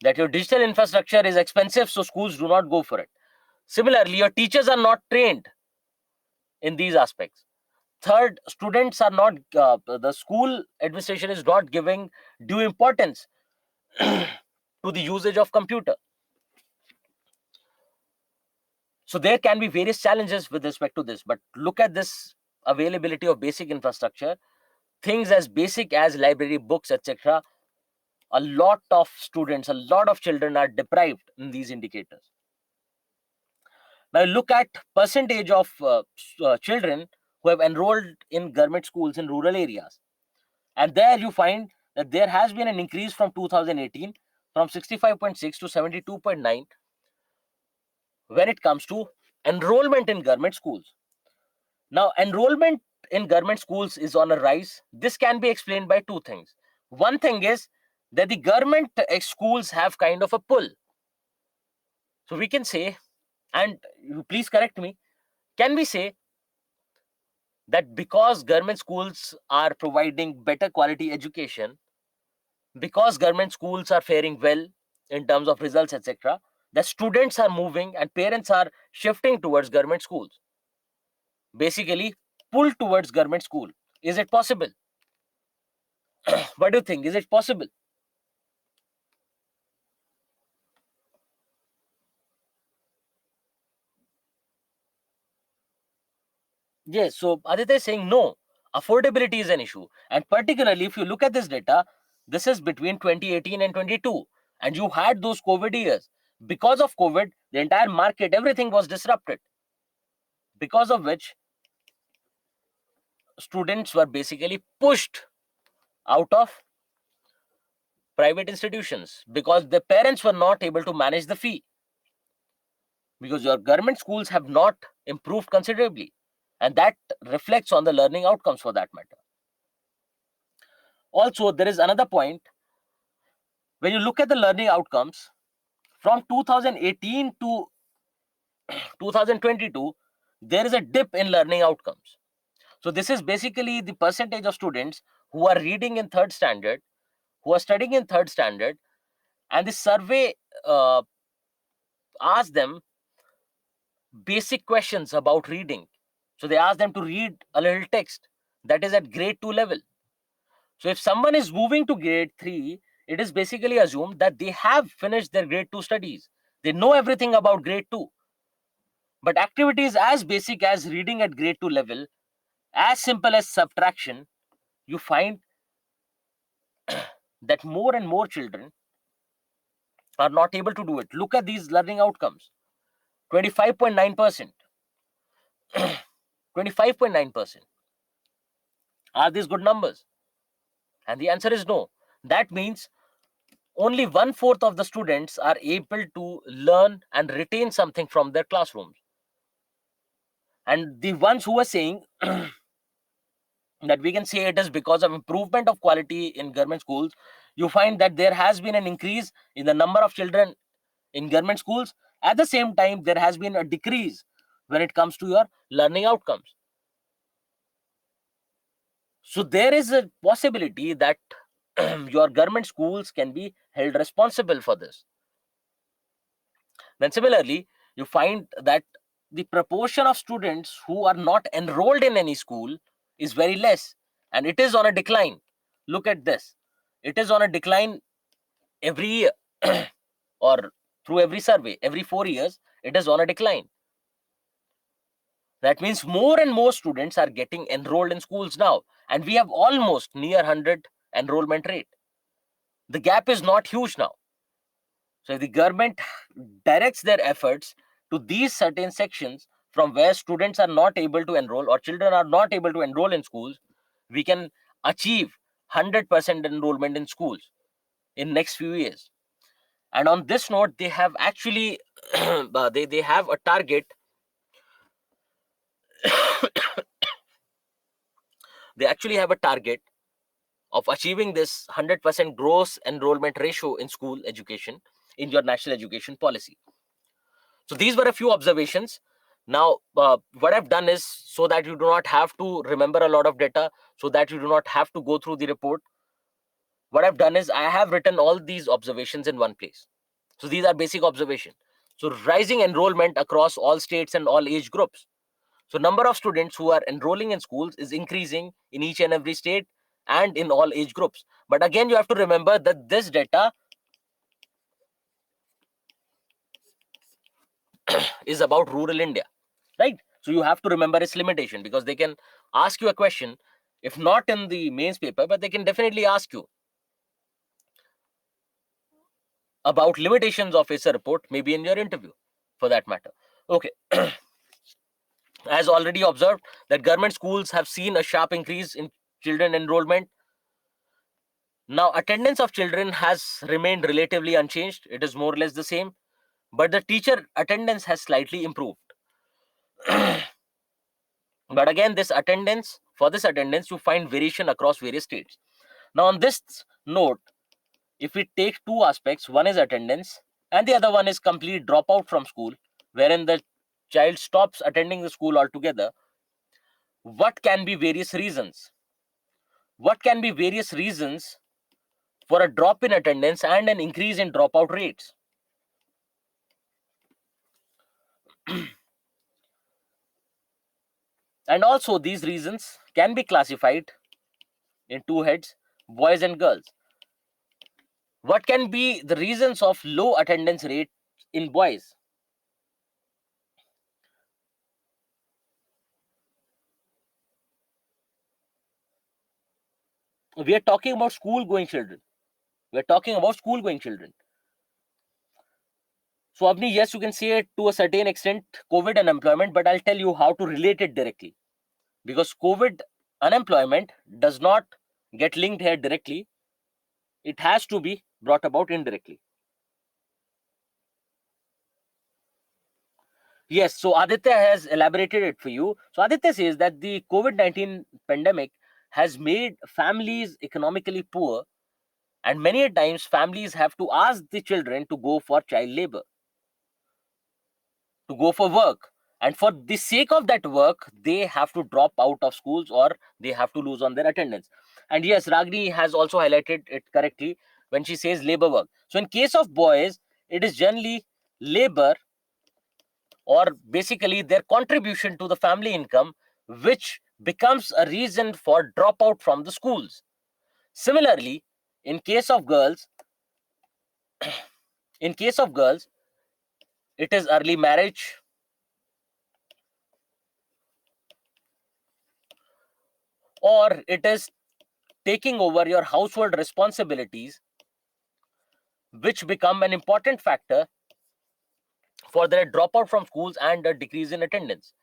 That your digital infrastructure is expensive, so schools do not go for it. Similarly, your teachers are not trained in these aspects. Third, students are not, the school administration is not giving due importance to the usage of computer. So there can be various challenges with respect to this, but look at this availability of basic infrastructure, things as basic as library, books, etc. A lot of students, a lot of children are deprived in these indicators. Now look at percentage of children who have enrolled in government schools in rural areas. And there you find that there has been an increase from 2018 from 65.6 to 72.9 when it comes to enrollment in government schools. Now, enrollment in government schools is on a rise. This can be explained by two things. One thing is that the government schools have kind of a pull. So we can say, and you please correct me, can we say that because government schools are providing better quality education, because government schools are faring well in terms of results, etc., the students are moving and parents are shifting towards government schools, basically pull towards government school? Is it possible? What do you think? Is it possible? Yes. So Aditya is saying no. Affordability is an issue, and particularly if you look at this data, this is between 2018 and 22, and you had those COVID years. Because of COVID, the entire market, everything was disrupted. Because of which, students were basically pushed out of private institutions because the parents were not able to manage the fee, because your government schools have not improved considerably, and that reflects on the learning outcomes for that matter. Also, there is another point. When you look at the learning outcomes from 2018 to 2022, there is a dip in learning outcomes. So this is basically the percentage of students who are reading in third standard, who are studying in third standard, and the survey uh, asked them basic questions about reading. So they ask them to read a little text that is at grade 2 level. So if someone is moving to grade 3, it is basically assumed that they have finished their grade 2 studies. They know everything about grade 2. But activities as basic as reading at grade 2 level, as simple as subtraction, you find that more and more children are not able to do it. Look at these learning outcomes. 25.9%. 25.9%. Are these good numbers? And the answer is no. That means only 1/4 of the students are able to learn and retain something from their classrooms. And the ones who are saying that we can say it is because of improvement of quality in government schools, you find that there has been an increase in the number of children in government schools. At the same time, there has been a decrease when it comes to your learning outcomes. So there is a possibility that your government schools can be held responsible for this. Then similarly, you find that the proportion of students who are not enrolled in any school is very less, and it is on a decline. Look at this. It is on a decline every year or through every survey, every 4 years, it is on a decline. That means more and more students are getting enrolled in schools now, and we have almost near 100 enrollment rate. The gap is not huge now. So if the government directs their efforts to these certain sections from where students are not able to enroll or children are not able to enroll in schools, we can achieve 100% enrollment in schools in next few years. And on this note, they have actually they have a target. They actually have a target of achieving this 100% gross enrollment ratio in school education in your national education policy. So these were a few observations. Now, what I've done is, so that you do not have to remember a lot of data, so that you do not have to go through the report, what I've done is I have written all these observations in one place. So these are basic observations. So rising enrollment across all states and all age groups. So number of students who are enrolling in schools is increasing in each and every state and in all age groups. But again, you have to remember that this data is about rural India, right? So you have to remember its limitation, because they can ask you a question, if not in the mains paper, but they can definitely ask you about limitations of a report, maybe in your interview for that matter. Okay. As already observed, that government schools have seen a sharp increase in children enrollment. Now, attendance of children has remained relatively unchanged. It is more or less the same, but the teacher attendance has slightly improved. But again, for this attendance, you find variation across various states. Now, on this note, if we take two aspects, one is attendance and the other one is complete dropout from school, wherein the child stops attending the school altogether, what can be various reasons? What can be various reasons for a drop in attendance and an increase in dropout rates? And also, these reasons can be classified in two heads, boys and girls. What can be the reasons of low attendance rate in boys? We are talking about school going children. We are talking about school going children. So, Avni, yes, you can say it to a certain extent, COVID unemployment, but I'll tell you how to relate it directly. Because COVID unemployment does not get linked here directly, it has to be brought about indirectly. Yes, so Aditya has elaborated it for you. So Aditya says that the COVID-19 pandemic has made families economically poor, and many a times families have to ask the children to go for child labor, to go for work. And for the sake of that work, they have to drop out of schools or they have to lose on their attendance. And yes, Ragni has also highlighted it correctly when she says labor work. So in case of boys, it is generally labor, or basically their contribution to the family income, which becomes a reason for dropout from the schools. Similarly, in case of girls, in case of girls, it is early marriage, or it is taking over your household responsibilities, which become an important factor for their dropout from schools and a decrease in attendance.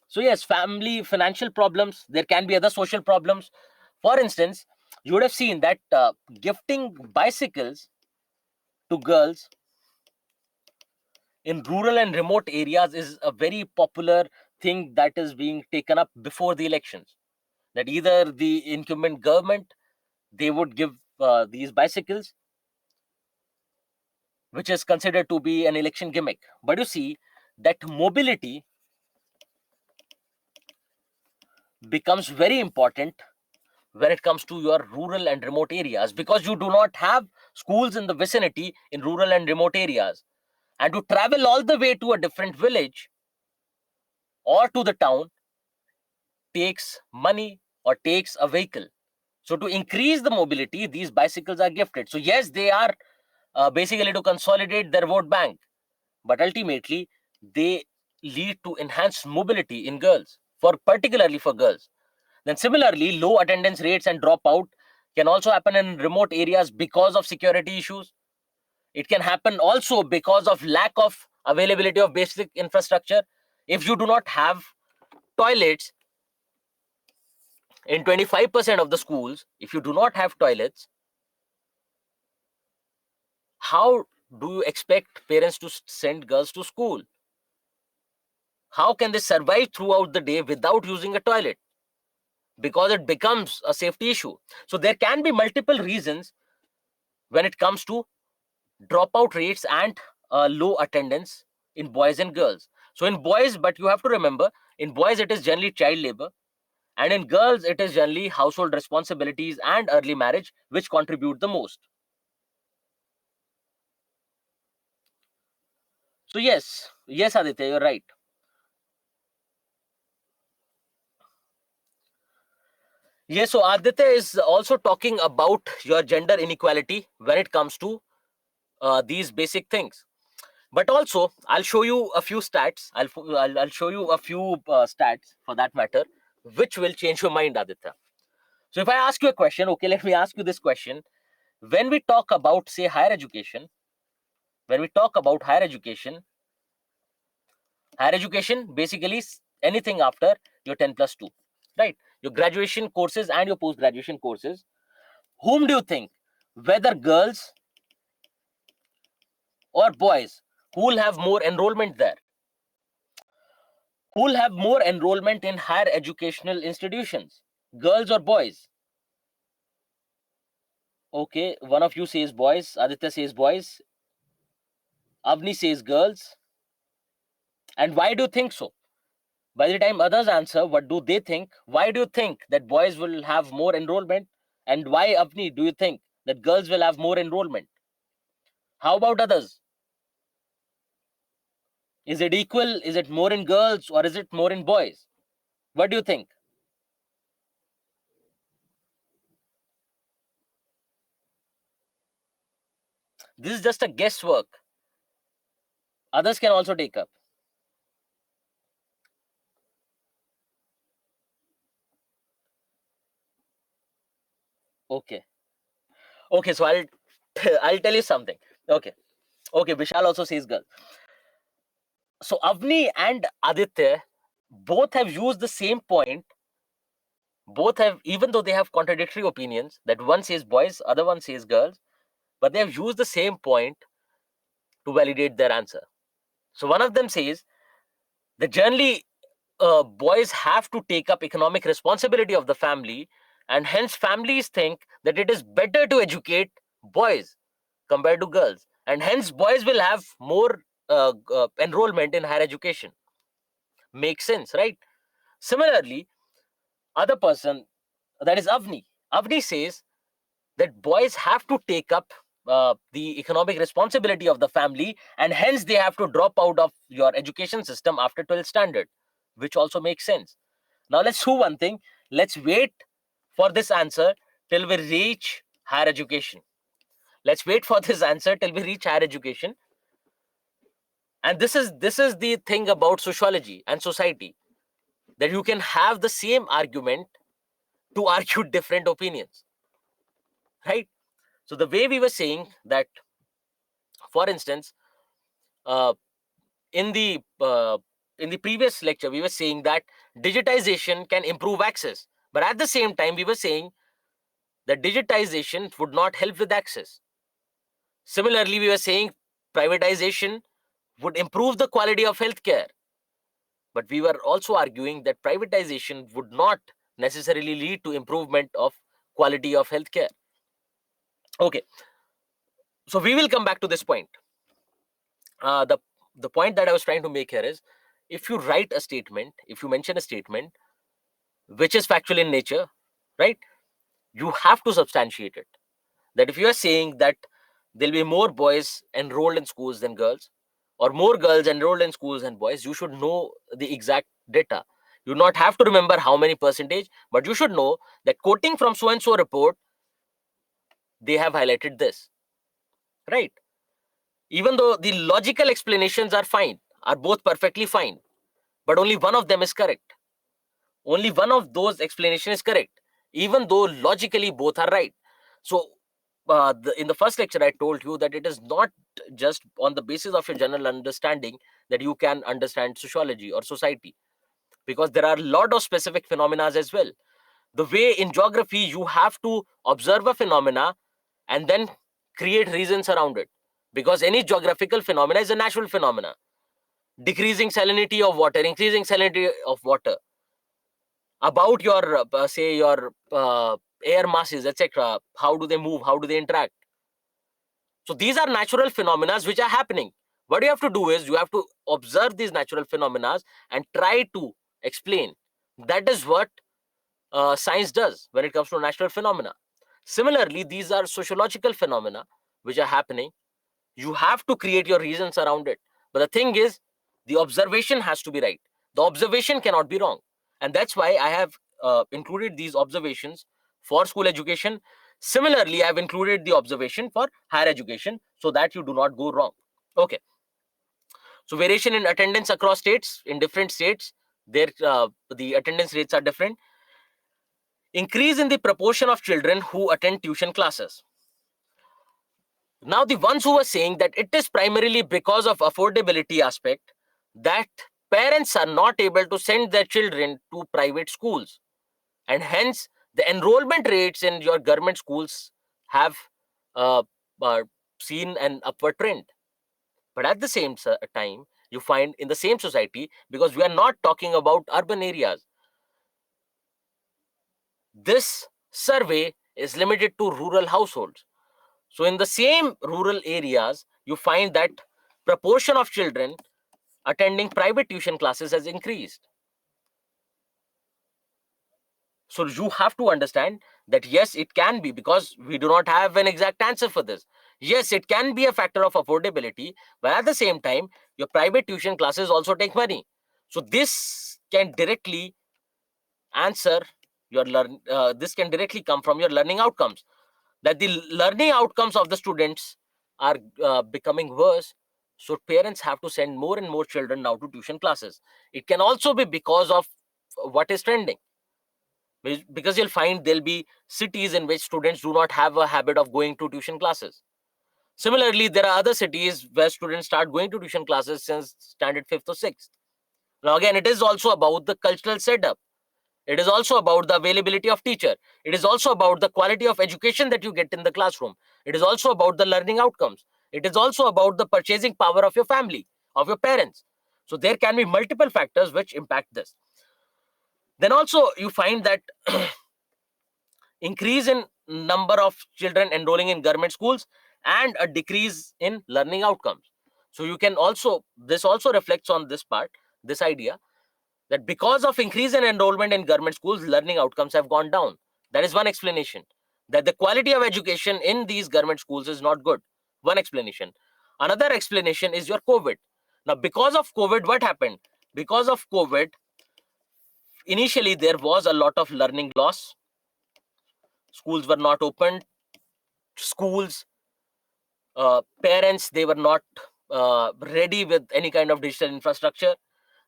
So yes, family financial problems, there can be other social problems. For instance, you would have seen that gifting bicycles to girls in rural and remote areas is a very popular thing that is being taken up before the elections. That either the incumbent government, they would give these bicycles, which is considered to be an election gimmick. But you see that mobility becomes very important when it comes to your rural and remote areas, because you do not have schools in the vicinity in rural and remote areas, and to travel all the way to a different village or to the town takes money or takes a vehicle. So to increase the mobility, these bicycles are gifted. So yes, they are basically to consolidate their vote bank, but ultimately they lead to enhanced mobility in girls, for particularly for girls. Then similarly, low attendance rates and dropout can also happen in remote areas because of security issues. It can happen also because of lack of availability of basic infrastructure. If you do not have toilets in 25% of the schools, if you do not have toilets, how do you expect parents to send girls to school? How can they survive throughout the day without using a toilet? Because it becomes a safety issue. So there can be multiple reasons when it comes to dropout rates and low attendance in boys and girls. So in boys, but you have to remember, in boys it is generally child labor, and in girls it is generally household responsibilities and early marriage which contribute the most. So yes, Aditya, you're right. Yes, so Aditya is also talking about your gender inequality when it comes to these basic things. But also, I'll show you a few stats. I'll show you a few stats for that matter, which will change your mind, Aditya. So if I ask you a question, okay, let me ask you this question. When we talk about, say, higher education, when we talk about higher education basically is anything after your 10 plus 2, right? Your graduation courses and your post graduation courses. Whom do you think, whether girls or boys, who will have more enrollment there? Who will have more enrollment in higher educational institutions? Girls or boys? Okay, one of you says boys, Aditya says boys, Avni says girls. And why do you think so? By the time others answer, what do they think? Why do you think that boys will have more enrollment? And why, Avni, do you think that girls will have more enrollment? How about others? Is it equal? Is it more in girls or is it more in boys? What do you think? This is just a guesswork. Others can also take up. Okay. Okay, so I'll I'll tell you something. Okay. Okay, Vishal also says girl. So Avni and Aditya both have used the same point. Both have, even though they have contradictory opinions, that one says boys, other one says girls, but they have used the same point to validate their answer. So one of them says that generally boys have to take up economic responsibility of the family, and hence families think that it is better to educate boys compared to girls, and hence boys will have more enrollment in higher education. Makes sense, right? Similarly, other person, that is Avni says that boys have to take up the economic responsibility of the family, and hence they have to drop out of your education system after 12th standard, which also makes sense. Now let's do one thing. Let's wait for this answer till we reach higher education. Let's wait for this answer till we reach higher education. And this is the thing about sociology and society, that you can have the same argument to argue different opinions, right? So the way we were saying that, for instance, uh, in the uh, in the previous lecture we were saying that digitization can improve access, but at the same time we were saying that digitization would not help with access. Similarly, we were saying privatization would improve the quality of healthcare, but we were also arguing that privatization would not necessarily lead to improvement of quality of healthcare. Okay, so we will come back to this point. The point that I was trying to make here is, if you write a statement, if you mention a statement which is factual in nature, right, you have to substantiate it. That if you are saying that there'll be more boys enrolled in schools than girls, or more girls enrolled in schools than boys, you should know the exact data. You do not have to remember how many percentage, but you should know that, quoting from so and so report, they have highlighted this, right? Even though the logical explanations are fine, are both perfectly fine, but only one of them is correct. Only one of those explanation is correct, even though logically both are right. So in the first lecture I told you that it is not just on the basis of your general understanding that you can understand sociology or society, because there are a lot of specific phenomena as well. The way in geography you have to observe a phenomena and then create reasons around it, because any geographical phenomena is a natural phenomena. Decreasing salinity of water, increasing salinity of water, about your say your air masses, etc., how do they move, how do they interact. So these are natural phenomena which are happening. What you have to do is you have to observe these natural phenomena and try to explain. That is what science does when it comes to natural phenomena. Similarly, these are sociological phenomena which are happening. You have to create your reasons around it. But the thing is, the observation has to be right. The observation cannot be wrong. And that's why I have included these observations for school education. Similarly, I've included the observation for higher education so that you do not go wrong. Okay. So variation in attendance across states. In different states, the attendance rates are different. Increase in the proportion of children who attend tuition classes. Now, the ones who are saying that it is primarily because of affordability aspect that parents are not able to send their children to private schools, and hence the enrollment rates in your government schools have uh, uh, seen an upward trend. But at the same time, you find in the same society, because we are not talking about urban areas, this survey is limited to rural households. So in the same rural areas, you find that proportion of children attending private tuition classes has increased. So you have to understand that yes, it can be, because we do not have an exact answer for this. Yes, it can be a factor of affordability, but at the same time, your private tuition classes also take money. So this can directly answer your this can directly come from your learning outcomes, that the learning outcomes of the students are becoming worse. So parents have to send more and more children now to tuition classes. It can also be because of what is trending, because you'll find there'll be cities in which students do not have a habit of going to tuition classes. Similarly, there are other cities where students start going to tuition classes since standard 5th or 6th. Now again, it is also about the cultural setup. It is also about the availability of teacher. It is also about the quality of education that you get in the classroom. It is also about the learning outcomes. It is also about the purchasing power of your family, of your parents. So there can be multiple factors which impact this. Then also you find that increase in number of children enrolling in government schools and a decrease in learning outcomes. So you can also, this also reflects on this part, this idea that because of increase in enrollment in government schools, learning outcomes have gone down. That is one explanation. That the quality of education in these government schools is not good. One explanation. Another explanation is your COVID. Now, because of COVID, what happened? Because of COVID, initially there was a lot of learning loss. Schools were not open. Schools, parents, they were not ready with any kind of digital infrastructure.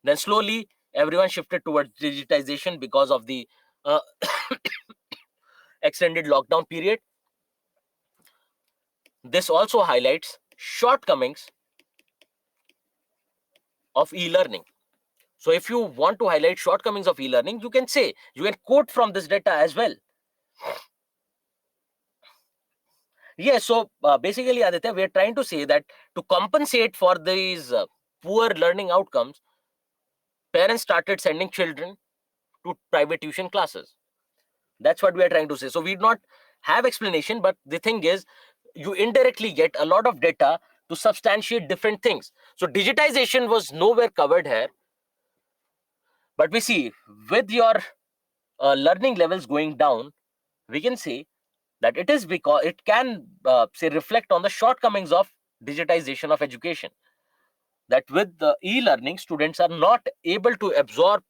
Then slowly, everyone shifted towards digitization because of the uh, extended lockdown period. This also highlights shortcomings of e-learning. So if you want to highlight shortcomings of e-learning, you can say, you can quote from this data as well. Yes, so basically, Aditya, we are trying to say that to compensate for these poor learning outcomes, parents started sending children to private tuition classes. That's what we are trying to say. So we do not have explanation, but the thing is, you indirectly get a lot of data to substantiate different things. So digitization was nowhere covered here, but we see with your learning levels going down, we can say that it is because it can say reflect on the shortcomings of digitization of education. That with the e-learning, students are not able to absorb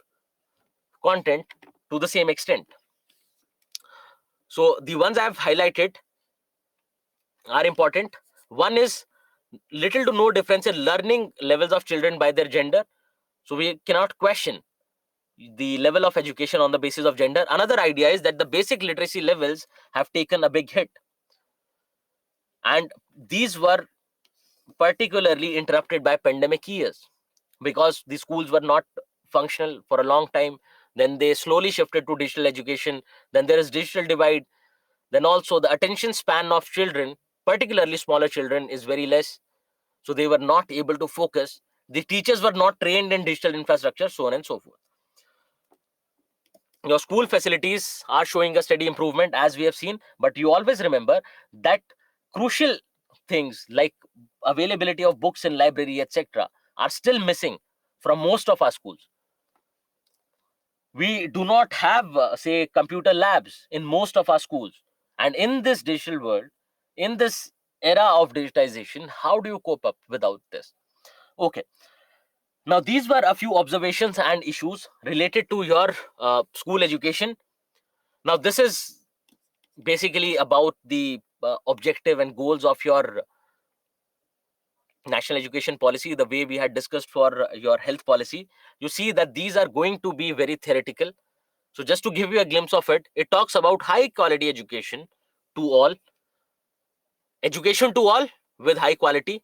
content to the same extent. So the ones I've highlighted are important. One is little to no difference in learning levels of children by their gender. So we cannot question the level of education on the basis of gender. Another idea is that the basic literacy levels have taken a big hit. And these were particularly interrupted by pandemic years, because the schools were not functional for a long time. Then they slowly shifted to digital education. Then there is digital divide. Then also the attention span of children, particularly smaller children, is very less. So they were not able to focus. The teachers were not trained in digital infrastructure, so on and so forth. Your school facilities are showing a steady improvement, as we have seen, but you always remember that crucial things like availability of books in library, etc., are still missing from most of our schools. We do not have, say, computer labs in most of our schools. And in this digital world, in this era of digitization, how do you cope up without this? Okay. Now, these were a few observations and issues related to your school education. Now, this is basically about the objective and goals of your national education policy, the way we had discussed for your health policy. You see that these are going to be very theoretical. So just to give you a glimpse of it, it talks about high quality education to all with high quality,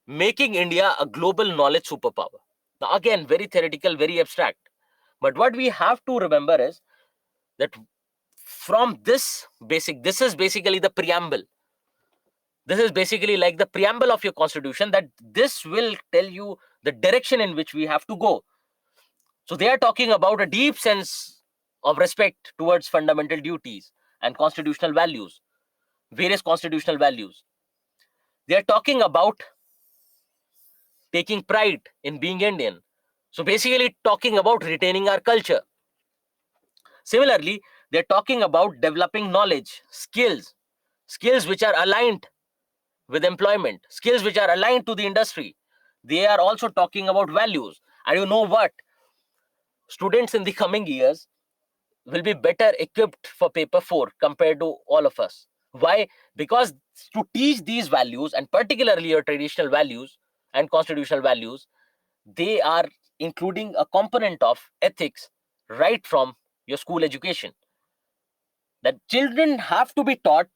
making India a global knowledge superpower. Now, again, very theoretical, very abstract. But what we have to remember is that from this is basically the preamble. This is basically like the preamble of your constitution, that this will tell you the direction in which we have to go. So they are talking about a deep sense of respect towards fundamental duties and constitutional values, various constitutional values. They are talking about taking pride in being Indian. So basically talking about retaining our culture. Similarly, they're talking about developing knowledge, skills which are aligned with employment, skills which are aligned to the industry. They are also talking about values. And you know what? Students in the coming years will be better equipped for paper 4 compared to all of us. Why? Because to teach these values, and particularly your traditional values and constitutional values, they are including a component of ethics right from your school education. That children have to be taught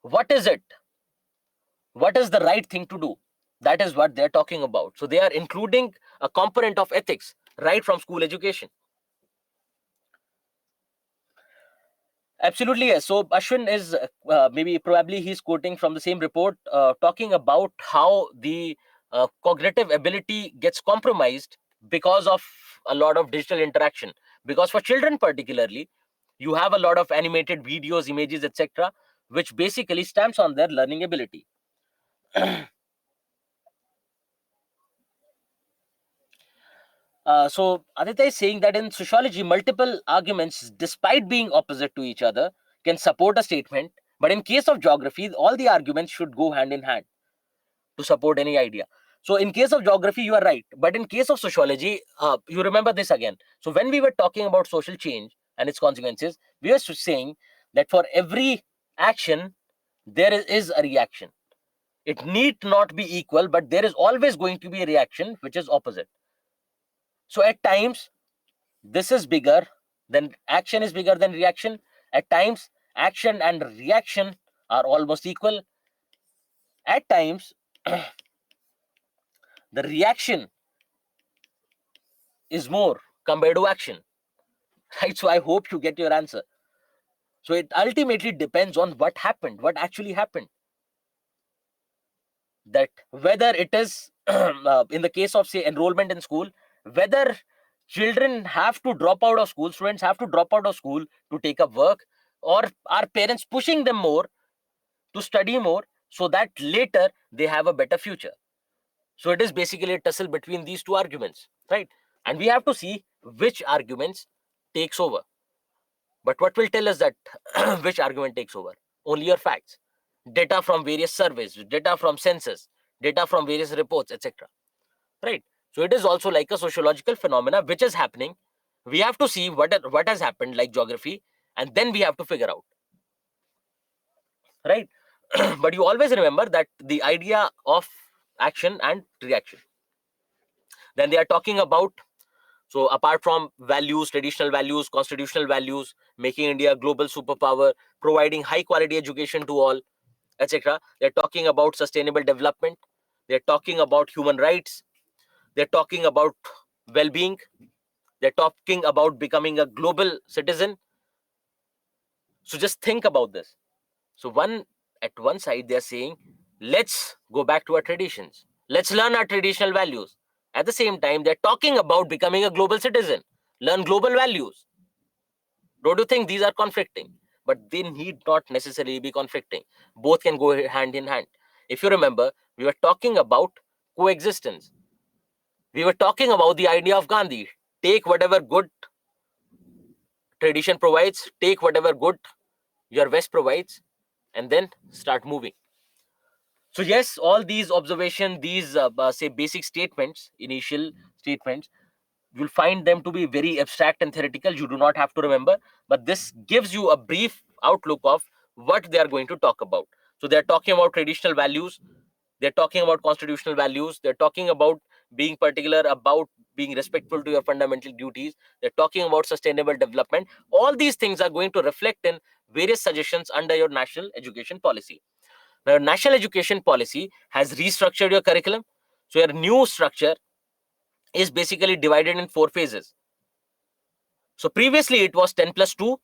what is it, what is the right thing to do. That is what they're talking about. So they are including a component of ethics right from school education. Absolutely, yes. So Ashwin is maybe probably he's quoting from the same report, talking about how the cognitive ability gets compromised because of a lot of digital interaction. Because for children particularly, you have a lot of animated videos, images, etc., which basically stamps on their learning ability. So Aditya is saying that in sociology, multiple arguments, despite being opposite to each other, can support a statement. But in case of geography, all the arguments should go hand in hand to support any idea. So in case of geography, you are right. But in case of sociology, you remember this again. So when we were talking about social change and its consequences, we were saying that for every action, there is a reaction. It need not be equal, but there is always going to be a reaction which is opposite. So at times, this is bigger than action is bigger than reaction. At times, action and reaction are almost equal. At times, the reaction is more compared to action. Right? So I hope you get your answer. So it ultimately depends on what happened, what actually happened. That whether it is in the case of say enrollment in school, whether children have to drop out of school, students have to drop out of school to take up work, or are parents pushing them more to study more so that later they have a better future. So it is basically a tussle between these two arguments, right? And we have to see which arguments takes over. But what will tell us that which argument takes over? Only your facts, data from various surveys, data from census, data from various reports, etc. Right? So it is also like a sociological phenomena which is happening. We have to see what has happened, like geography, and then we have to figure out, right? But you always remember that the idea of action and reaction. Then they are talking about, so apart from values, traditional values, constitutional values, making India a global superpower, providing high quality education to all, etc., they're talking about sustainable development, they're talking about human rights, they're talking about well-being, they're talking about becoming a global citizen. So just think about this. So at one side they're saying, let's go back to our traditions. Let's learn our traditional values. At the same time, they're talking about becoming a global citizen. Learn global values. Don't you think these are conflicting? But they need not necessarily be conflicting. Both can go hand in hand. If you remember, we were talking about coexistence. We were talking about the idea of Gandhi. Take whatever good tradition provides, take whatever good your West provides, and then start moving. So yes, all these observation, these say basic statements, initial statements, you'll find them to be very abstract and theoretical. You do not have to remember, but this gives you a brief outlook of what they are going to talk about. So they're talking about traditional values, they're talking about constitutional values, they're talking about being particular about being respectful to your fundamental duties, they're talking about sustainable development. All these things are going to reflect in various suggestions under your national education policy. Now, your national education policy has restructured your curriculum. So your new structure is basically divided in 4 phases. So previously it was 10 plus 2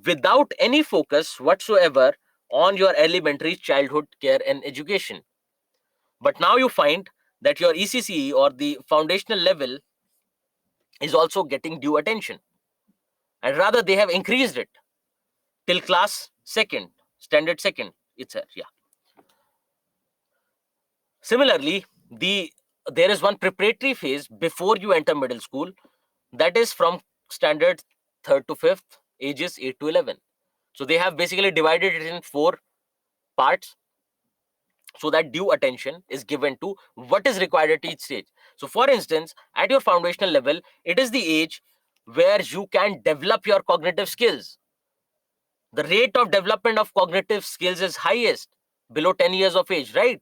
without any focus whatsoever on your elementary childhood care and education. But now you find that your ECCE, or the foundational level, is also getting due attention. And rather they have increased it till class second, standard second itself. Yeah. Similarly, there is one preparatory phase before you enter middle school, that is from standard third to fifth, ages 8 to 11. So they have basically divided it in 4 parts so that due attention is given to what is required at each stage. So for instance, at your foundational level, it is the age where you can develop your cognitive skills. The rate of development of cognitive skills is highest below 10 years of age, right?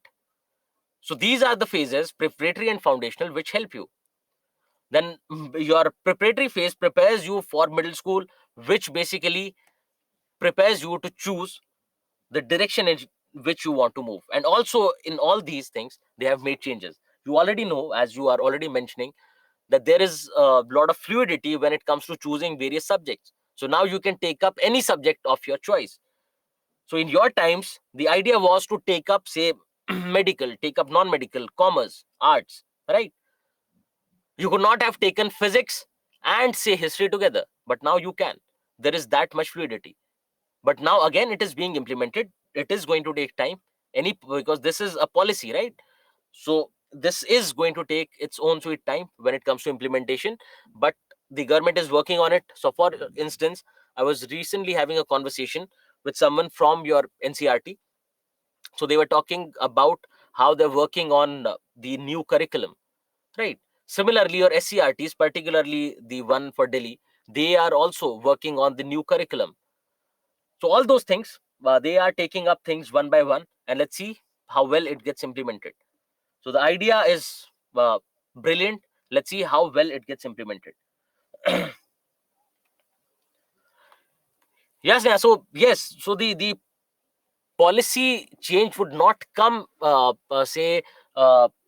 So these are the phases, preparatory and foundational, which help you. Then your preparatory phase prepares you for middle school, which basically prepares you to choose the direction in which you want to move. And also in all these things, they have made changes. You already know, as you are already mentioning, that there is a lot of fluidity when it comes to choosing various subjects. So now you can take up any subject of your choice. So in your times, the idea was to take up, say, medical, take up non-medical, commerce, arts, right? You could not have taken physics and say history together, but now you can. There is that much fluidity. But now again, it is being implemented. It is going to take time, because this is a policy, right? So this is going to take its own sweet time when it comes to implementation, but the government is working on it. So for instance, I was recently having a conversation with someone from your NCRT. So they were talking about how they're working on the new curriculum, right? Similarly, your SCRTs, particularly the one for Delhi, they are also working on the new curriculum. So all those things, they are taking up things one by one, and let's see how well it gets implemented. So the idea is brilliant. Let's see how well it gets implemented. Yes, yeah. So yes, so the policy change would not come, say,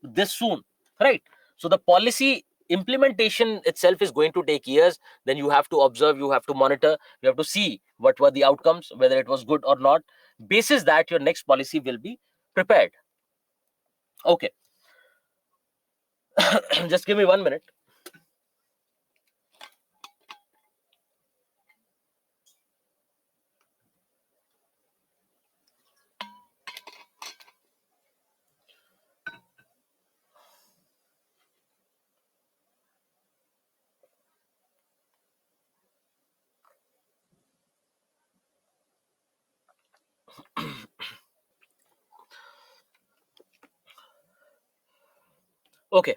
this soon, right? So the policy implementation itself is going to take years. Then you have to observe, you have to monitor, you have to see what were the outcomes, whether it was good or not. Basis that, your next policy will be prepared. Okay. Just give me 1 minute. Okay,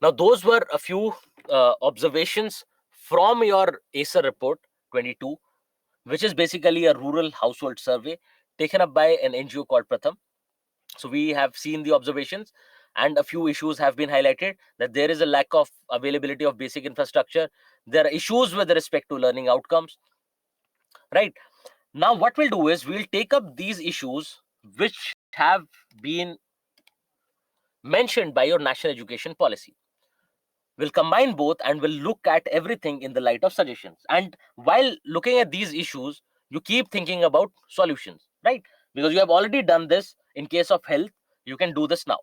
now those were a few observations from your ACER report 22, which is basically a rural household survey taken up by an NGO called Pratham. So we have seen the observations, and a few issues have been highlighted, that there is a lack of availability of basic infrastructure. There are issues with respect to learning outcomes, right? Now what we'll do is we'll take up these issues which have been mentioned by your national education policy. We'll combine both and we'll look at everything in the light of suggestions. And while looking at these issues, you keep thinking about solutions, right? Because you have already done this in case of health, you can do this now.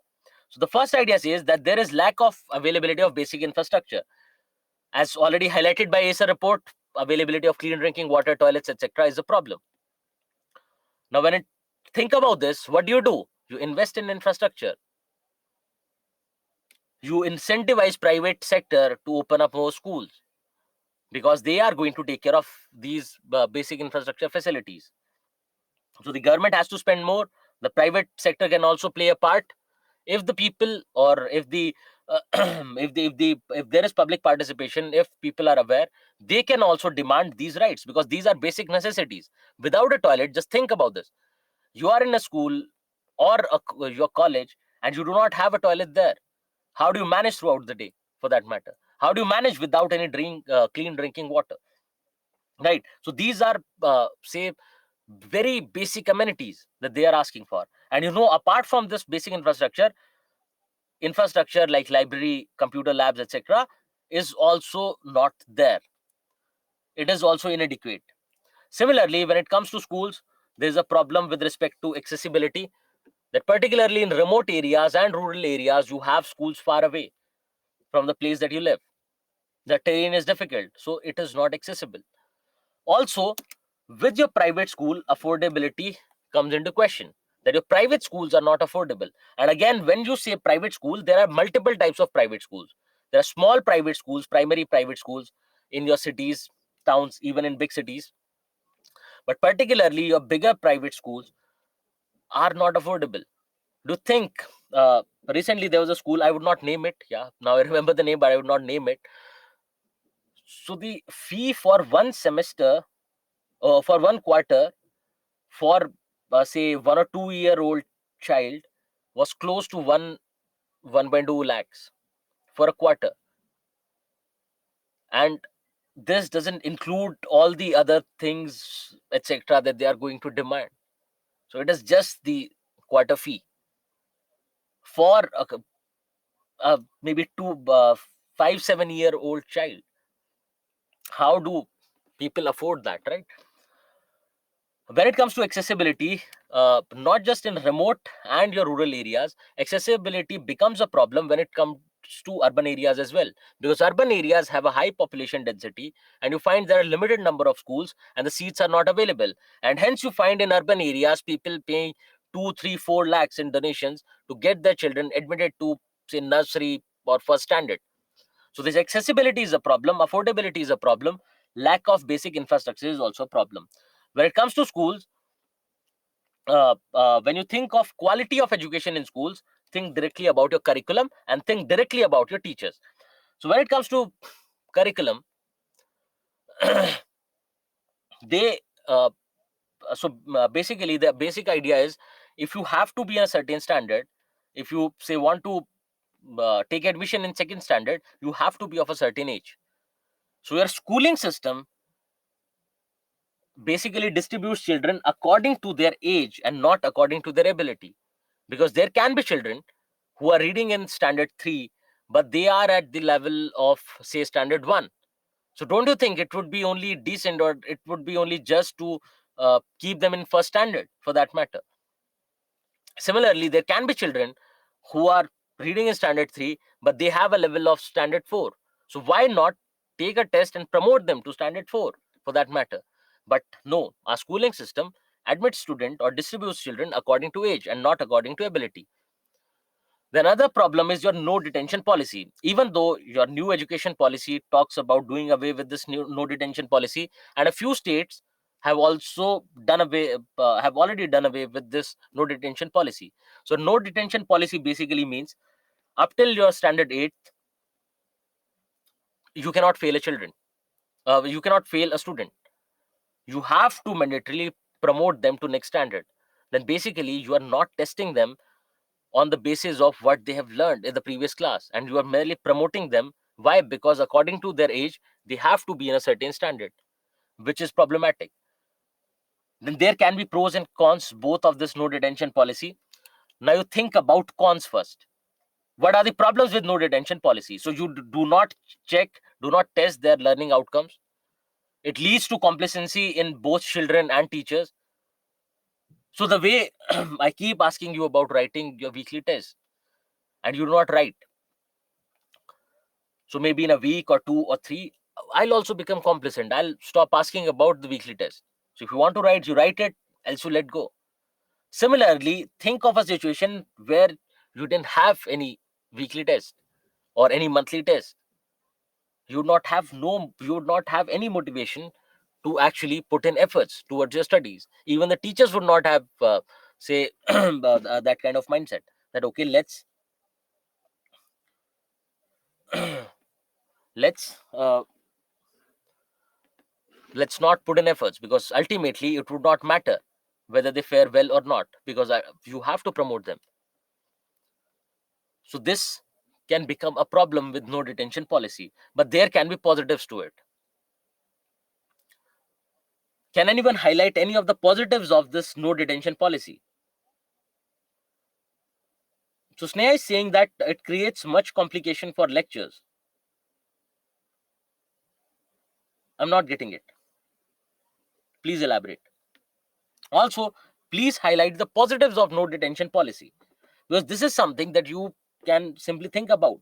So the first idea says that there is lack of availability of basic infrastructure. As already highlighted by ACER report, availability of clean drinking water, toilets, etc. is a problem. Now, when it think about this, what do? You invest in infrastructure. You incentivize private sector to open up more schools, because they are going to take care of these basic infrastructure facilities. So the government has to spend more, The private sector can also play a part. If the people, or if the if there is public participation, if people are aware, they can also demand these rights, because these are basic necessities. Without a toilet, just think about this: you are in a school or your college, and you do not have a toilet there. How do you manage throughout the day, for that matter? How do you manage without any clean drinking water, right? So these are, say, very basic amenities that they are asking for. And apart from this basic infrastructure like library, computer labs, etc., is also not there. It is also inadequate. Similarly, when it comes to schools, there is a problem with respect to accessibility, that particularly in remote areas and rural areas, you have schools far away from the place that you live. The terrain is difficult, so it is not accessible. Also, with your private school, affordability comes into question, that your private schools are not affordable. And again, when you say private school, there are multiple types of private schools. There are small private schools, primary private schools in your cities, towns, even in big cities. But particularly, your bigger private schools are not affordable. Do you think, recently there was a school, I would not name it. Yeah, now I remember the name, but I would not name it. So the fee for one semester, for one quarter, for say 1 or 2 year old child, was close to 1.2 lakhs for a quarter. And this doesn't include all the other things, etc., that they are going to demand. So it is just the quarter fee for maybe 5 7 year old child. How do people afford that, right? When it comes to accessibility, not just in remote and your rural areas, accessibility becomes a problem when it comes to urban areas as well, because urban areas have a high population density, and you find there are limited number of schools and the seats are not available. And hence you find in urban areas people paying 2 3 4 lakhs in donations to get their children admitted to, say, nursery or first standard. So this accessibility is a problem, affordability is a problem, lack of basic infrastructure is also a problem. When it comes to schools, when you think of quality of education in schools, think directly about your curriculum and think directly about your teachers. So when it comes to curriculum, they basically the basic idea is, if you have to be in a certain standard, if you say want to take admission in second standard, you have to be of a certain age. So your schooling system basically distributes children according to their age and not according to their ability, because there can be children who are reading in standard 3, but they are at the level of, say, standard 1. So don't you think it would be only decent, or it would be only just to keep them in first standard, for that matter? Similarly, there can be children who are reading in standard 3, but they have a level of standard 4. So why not take a test and promote them to standard 4, for that matter? But no, our schooling system admits student or distributes children according to age and not according to ability. The another problem is your no detention policy. Even though your new education policy talks about doing away with this new no detention policy, and a few states have already done away with this no detention policy. So no detention policy basically means, up till your standard 8, you cannot fail a children. You cannot fail a student. You have to mandatorily promote them to next standard. Then basically you are not testing them on the basis of what they have learned in the previous class, and you are merely promoting them. Why? Because according to their age, they have to be in a certain standard, which is problematic. Then there can be pros and cons both of this no detention policy. Now you think about cons first. What are the problems with no detention policy? So you do not check, do not test their learning outcomes. It leads to complacency in both children and teachers. So the way I keep asking you about writing your weekly test, and you do not write, so maybe in a week or 2 or 3, I'll also become complacent. I'll stop asking about the weekly test. So if you want to write, you write it, else you let go. Similarly, think of a situation where you didn't have any weekly test or any monthly test. You would not have any motivation to actually put in efforts towards your studies. Even the teachers would not have say that kind of mindset, that okay, let's let's not put in efforts, because ultimately it would not matter whether they fare well or not, because you have to promote them. So this can become a problem with no detention policy, but there can be positives to it. Can anyone highlight any of the positives of this no detention policy? So Sneha is saying that it creates much complication for lectures. I'm not getting it. Please elaborate. Also, please highlight the positives of no detention policy, because this is something that you can simply think about.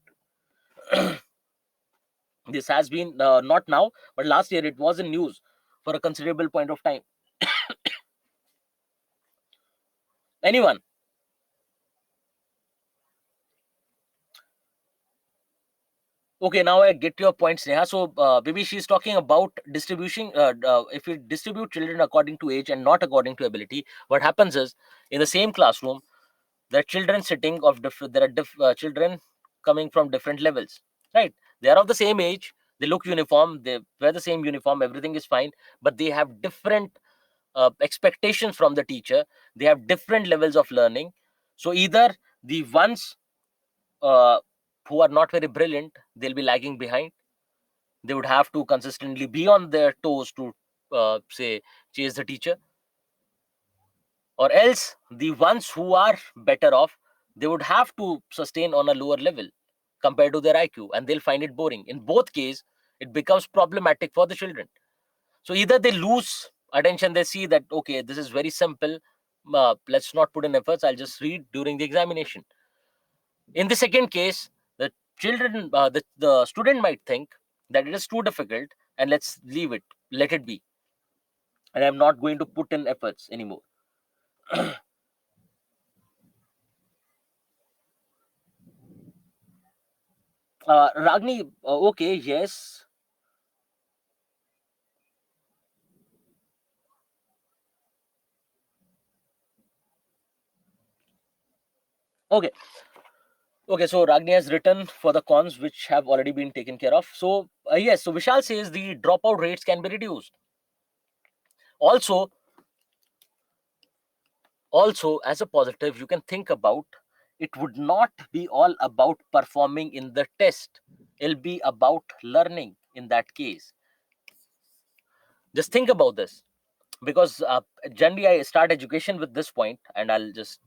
This has been not now, but last year it was in news for a considerable point of time. Anyone? Okay, now I get your point, Sneha. So maybe she's talking about distribution. If we distribute children according to age and not according to ability, what happens is, in the same classroom, there are children sitting of there are children coming from different levels, right? They are of the same age, they look uniform, they wear the same uniform, everything is fine, but they have different expectations from the teacher. They have different levels of learning. So either the ones uh, who are not very brilliant, they'll be lagging behind. They would have to consistently be on their toes to say chase the teacher, or else the ones who are better off, they would have to sustain on a lower level compared to their IQ, and they'll find it boring. In both cases, it becomes problematic for the children. So either they lose attention, they see that okay, this is very simple, let's not put in efforts, I'll just read during the examination. In the second case, the the student might think that it is too difficult, and let's leave it, let it be, and I'm not going to put in efforts anymore. Ragni, okay, yes. Okay, okay. So Ragni has written for the cons which have already been taken care of. So yes, so Vishal says the dropout rates can be reduced. Also, also as a positive, you can think about, it would not be all about performing in the test. It'll be about learning in that case. Just think about this, because generally I start education with this point, and I'll just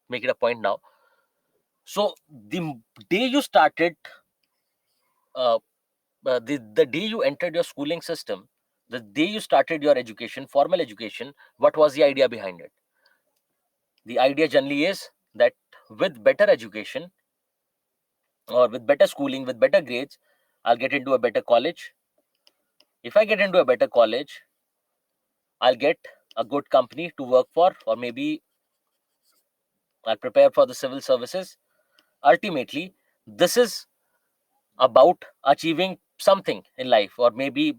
make it a point now. So the day you started uh, the day you entered your schooling system, the day you started your education, formal education, what was the idea behind it? The idea generally is that with better education, or with better schooling, with better grades, I'll get into a better college. If I get into a better college, I'll get a good company to work for, or maybe I'll prepare for the civil services. Ultimately, this is about achieving something in life, or maybe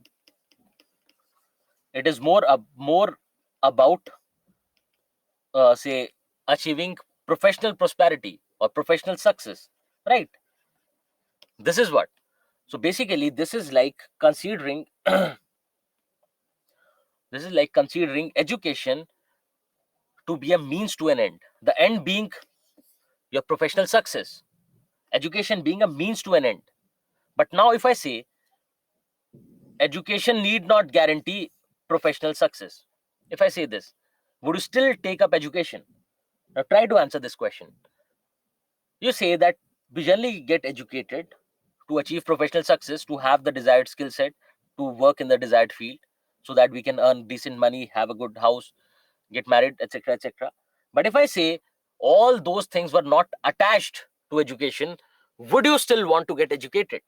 it is more about say achieving professional prosperity or professional success, right? This is what. So basically, this is like considering this is like considering education to be a means to an end, the end being your professional success, education being a means to an end. But now if I say education need not guarantee professional success, if I say this, would you still take up education? Now try to answer this question. You say that we generally get educated to achieve professional success, to have the desired skill set, to work in the desired field, so that we can earn decent money, have a good house, get married, etc., etc. But if I say all those things were not attached to education, would you still want to get educated?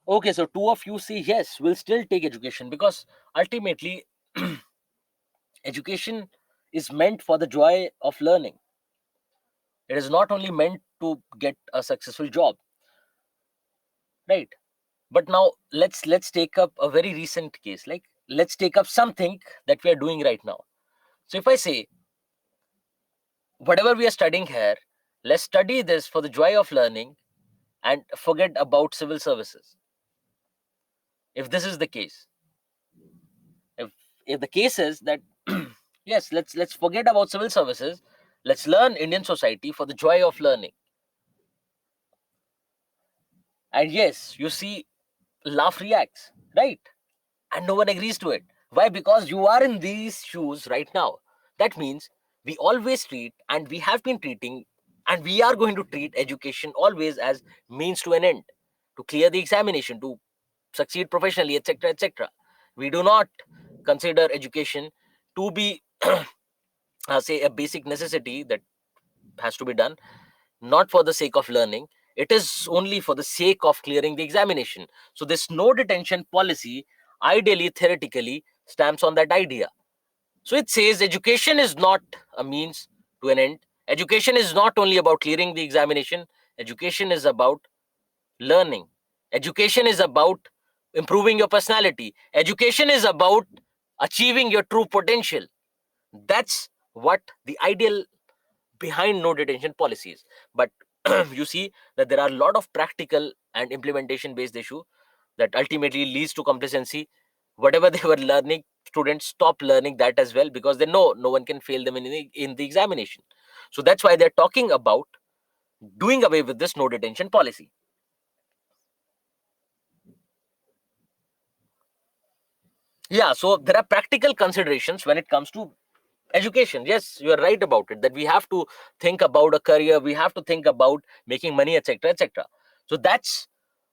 Okay, so two of you say yes, we'll still take education, because ultimately education is meant for the joy of learning. It is not only meant to get a successful job, right? But now let's take up a very recent case. Like, let's take up something that we are doing right now. So if I say, whatever we are studying here, let's study this for the joy of learning and forget about civil services. If this is the case, if if the case is that yes, let's forget about civil services, let's learn Indian society for the joy of learning. And yes, you see, laugh reacts, right? And no one agrees to it. Why? Because you are in these shoes right now. That means we always treat, and we have been treating, and we are going to treat education always as means to an end, to clear the examination, to succeed professionally, etc., etc. We do not consider education to be say a basic necessity that has to be done, not for the sake of learning. It is only for the sake of clearing the examination. So this no detention policy, ideally, theoretically, stamps on that idea. So it says education is not a means to an end. Education is not only about clearing the examination. Education is about learning. Education is about improving your personality. Education is about achieving your true potential. That's what the ideal behind no detention policies. But you see that there are a lot of practical and implementation based issue that ultimately leads to complacency. Whatever they were learning, students stop learning that as well, because they know no one can fail them in the examination. So that's why they're talking about doing away with this no detention policy. Yeah, so there are practical considerations when it comes to education. Yes, you are right about it, that we have to think about a career, we have to think about making money, etc., etc. So that's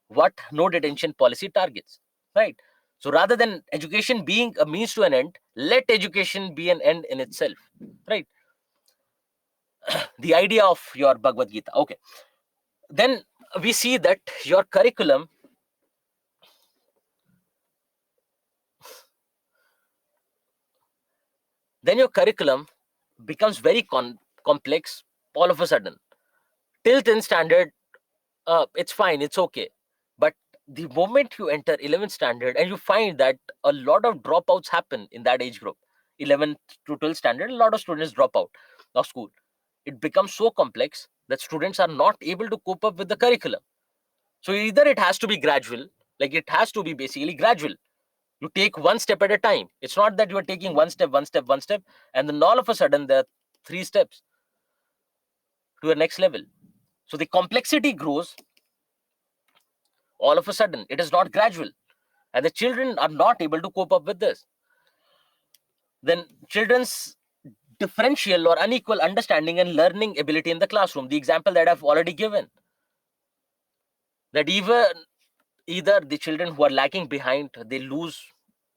what no detention policy targets, right? So rather than education being a means to an end, let education be an end in itself, right? The idea of your Bhagavad Gita. Okay, then we see that your curriculum, then your curriculum becomes very complex all of a sudden. Till 10th standard, it's fine, it's okay. But the moment you enter 11th standard and you find that a lot of dropouts happen in that age group, 11th to 12th standard, a lot of students drop out of school. It becomes so complex that students are not able to cope up with the curriculum. So either it has to be gradual, like it has to be basically gradual. You take one step at a time. It's not that you are taking one step, one step, one step, and then all of a sudden there are three steps to the next level. So the complexity grows all of a sudden. It is not gradual, and the children are not able to cope up with this. Then children's differential or unequal understanding and learning ability in the classroom, the example that I've already given, that even either the children who are lagging behind, they lose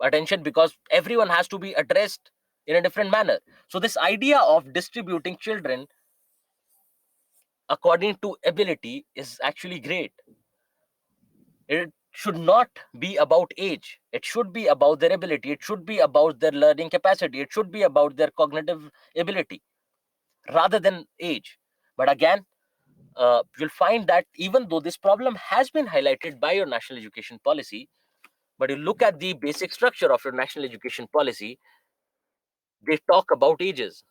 attention because everyone has to be addressed in a different manner. So this idea of distributing children according to ability is actually great. It should not be about age. It should be about their ability. It should be about their learning capacity. It should be about their cognitive ability rather than age. But again, you'll find that even though this problem has been highlighted by your national education policy, but you look at the basic structure of your national education policy, they talk about ages.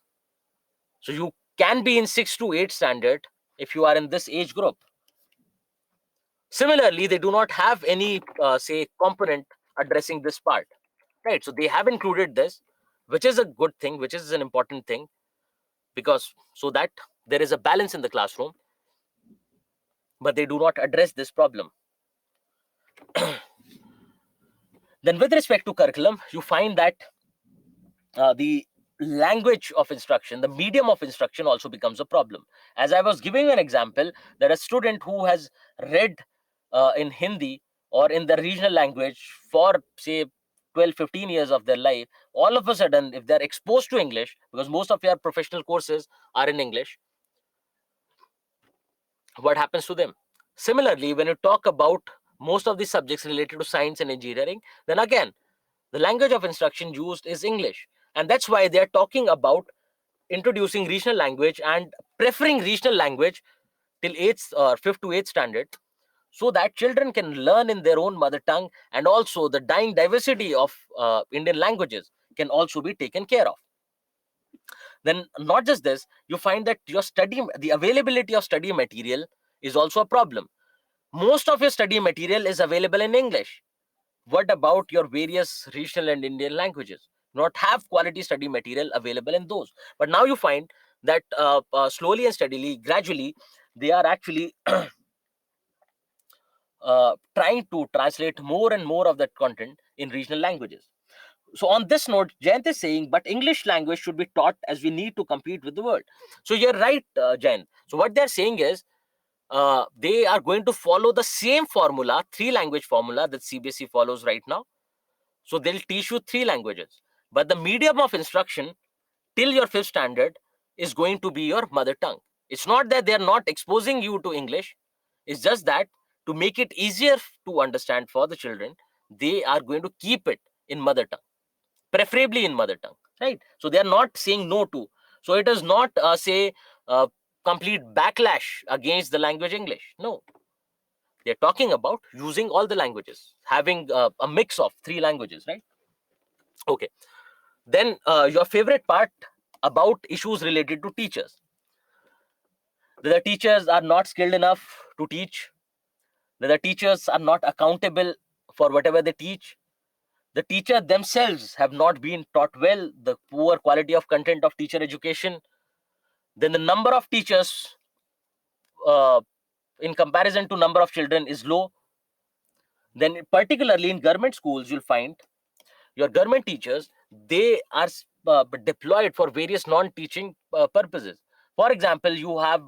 So you can be in 6 to 8 standard if you are in this age group. Similarly, they do not have any, say, component addressing this part, right? So they have included this, which is a good thing, which is an important thing, because so that there is a balance in the classroom, but they do not address this problem. Then, with respect to curriculum, you find that the language of instruction, the medium of instruction also becomes a problem. As I was giving an example, that a student who has read in Hindi or in the regional language for, say, 12, 15 years of their life, all of a sudden, if they're exposed to English, because most of your professional courses are in English, what happens to them? Similarly, when you talk about most of the subjects related to science and engineering, then again, the language of instruction used is English. And that's why they are talking about introducing regional language and preferring regional language till 8th or 5th to 8th standard, so that children can learn in their own mother tongue, and also the dying diversity of Indian languages can also be taken care of. Then not just this, you find that the availability of study material is also a problem. Most of your study material is available in English. What about your various regional and Indian languages? Not have quality study material available in those. But now you find that slowly and steadily, gradually, they are actually trying to translate more and more of that content in regional languages. So on this note, Jayant is saying, but English language should be taught as we need to compete with the world. So you're right, Jayant. So what they're saying is, they are going to follow the same formula, three language formula that CBSE follows right now. So they'll teach you three languages, but the medium of instruction till your 5th standard is going to be your mother tongue. It's not that they're not exposing you to English. It's just that to make it easier to understand for the children, they are going to keep it in mother tongue, preferably in mother tongue, right? So they are not saying no to. So it is not say complete backlash against the language English. No, they're talking about using all the languages, having a mix of three languages, right? Okay. Then your favorite part about issues related to teachers. The teachers are not skilled enough to teach. The teachers are not accountable for whatever they teach. The teacher themselves have not been taught well. The poor quality of content of teacher education. Then the number of teachers uh, in comparison to number of children is low. Then particularly in government schools, you'll find your government teachers, they are deployed for various non-teaching purposes. For example, you have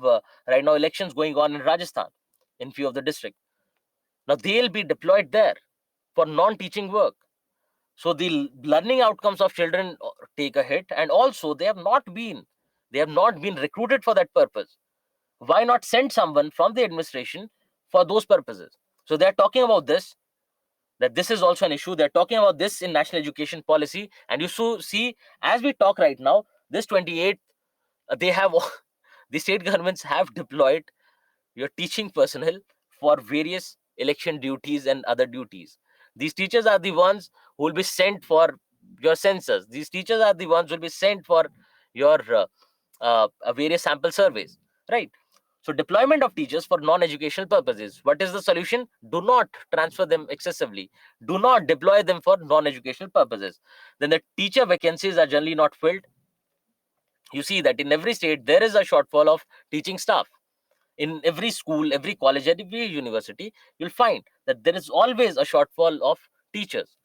right now elections going on in Rajasthan in few of the districts. Now they'll be deployed there for non-teaching work. So the learning outcomes of children take a hit, and also they have not been recruited for that purpose. Why not send someone from the administration for those purposes? So they're talking about this, that this is also an issue. They're talking about this in national education policy. And you see, as we talk right now, this 28, they have the state governments have deployed your teaching personnel for various election duties and other duties. These teachers are the ones who will be sent for your census. These teachers are the ones who will be sent for your various sample surveys, right? So deployment of teachers for non-educational purposes. What is the solution? Do not transfer them excessively. Do not deploy them for non-educational purposes. Then the teacher vacancies are generally not filled. You see that in every state there is a shortfall of teaching staff. In every school, every college, every university, you'll find that there is always a shortfall of teachers.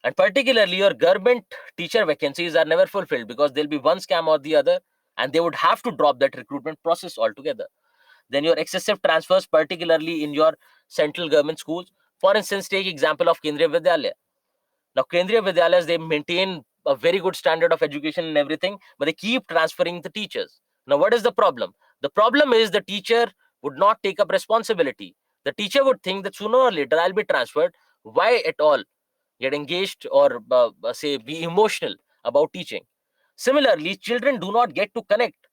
And particularly your government teacher vacancies are never fulfilled because there'll be one scam or the other, and they would have to drop that recruitment process altogether. Then your excessive transfers, particularly in your central government schools. For instance, take example of Kendriya Vidyalaya. Now, Kendriya Vidyalayas, they maintain a very good standard of education and everything, but they keep transferring the teachers. Now, what is the problem? The problem is the teacher would not take up responsibility. The teacher would think that sooner or later I'll be transferred. Why at all get engaged or say be emotional about teaching? Similarly, children do not get to connect,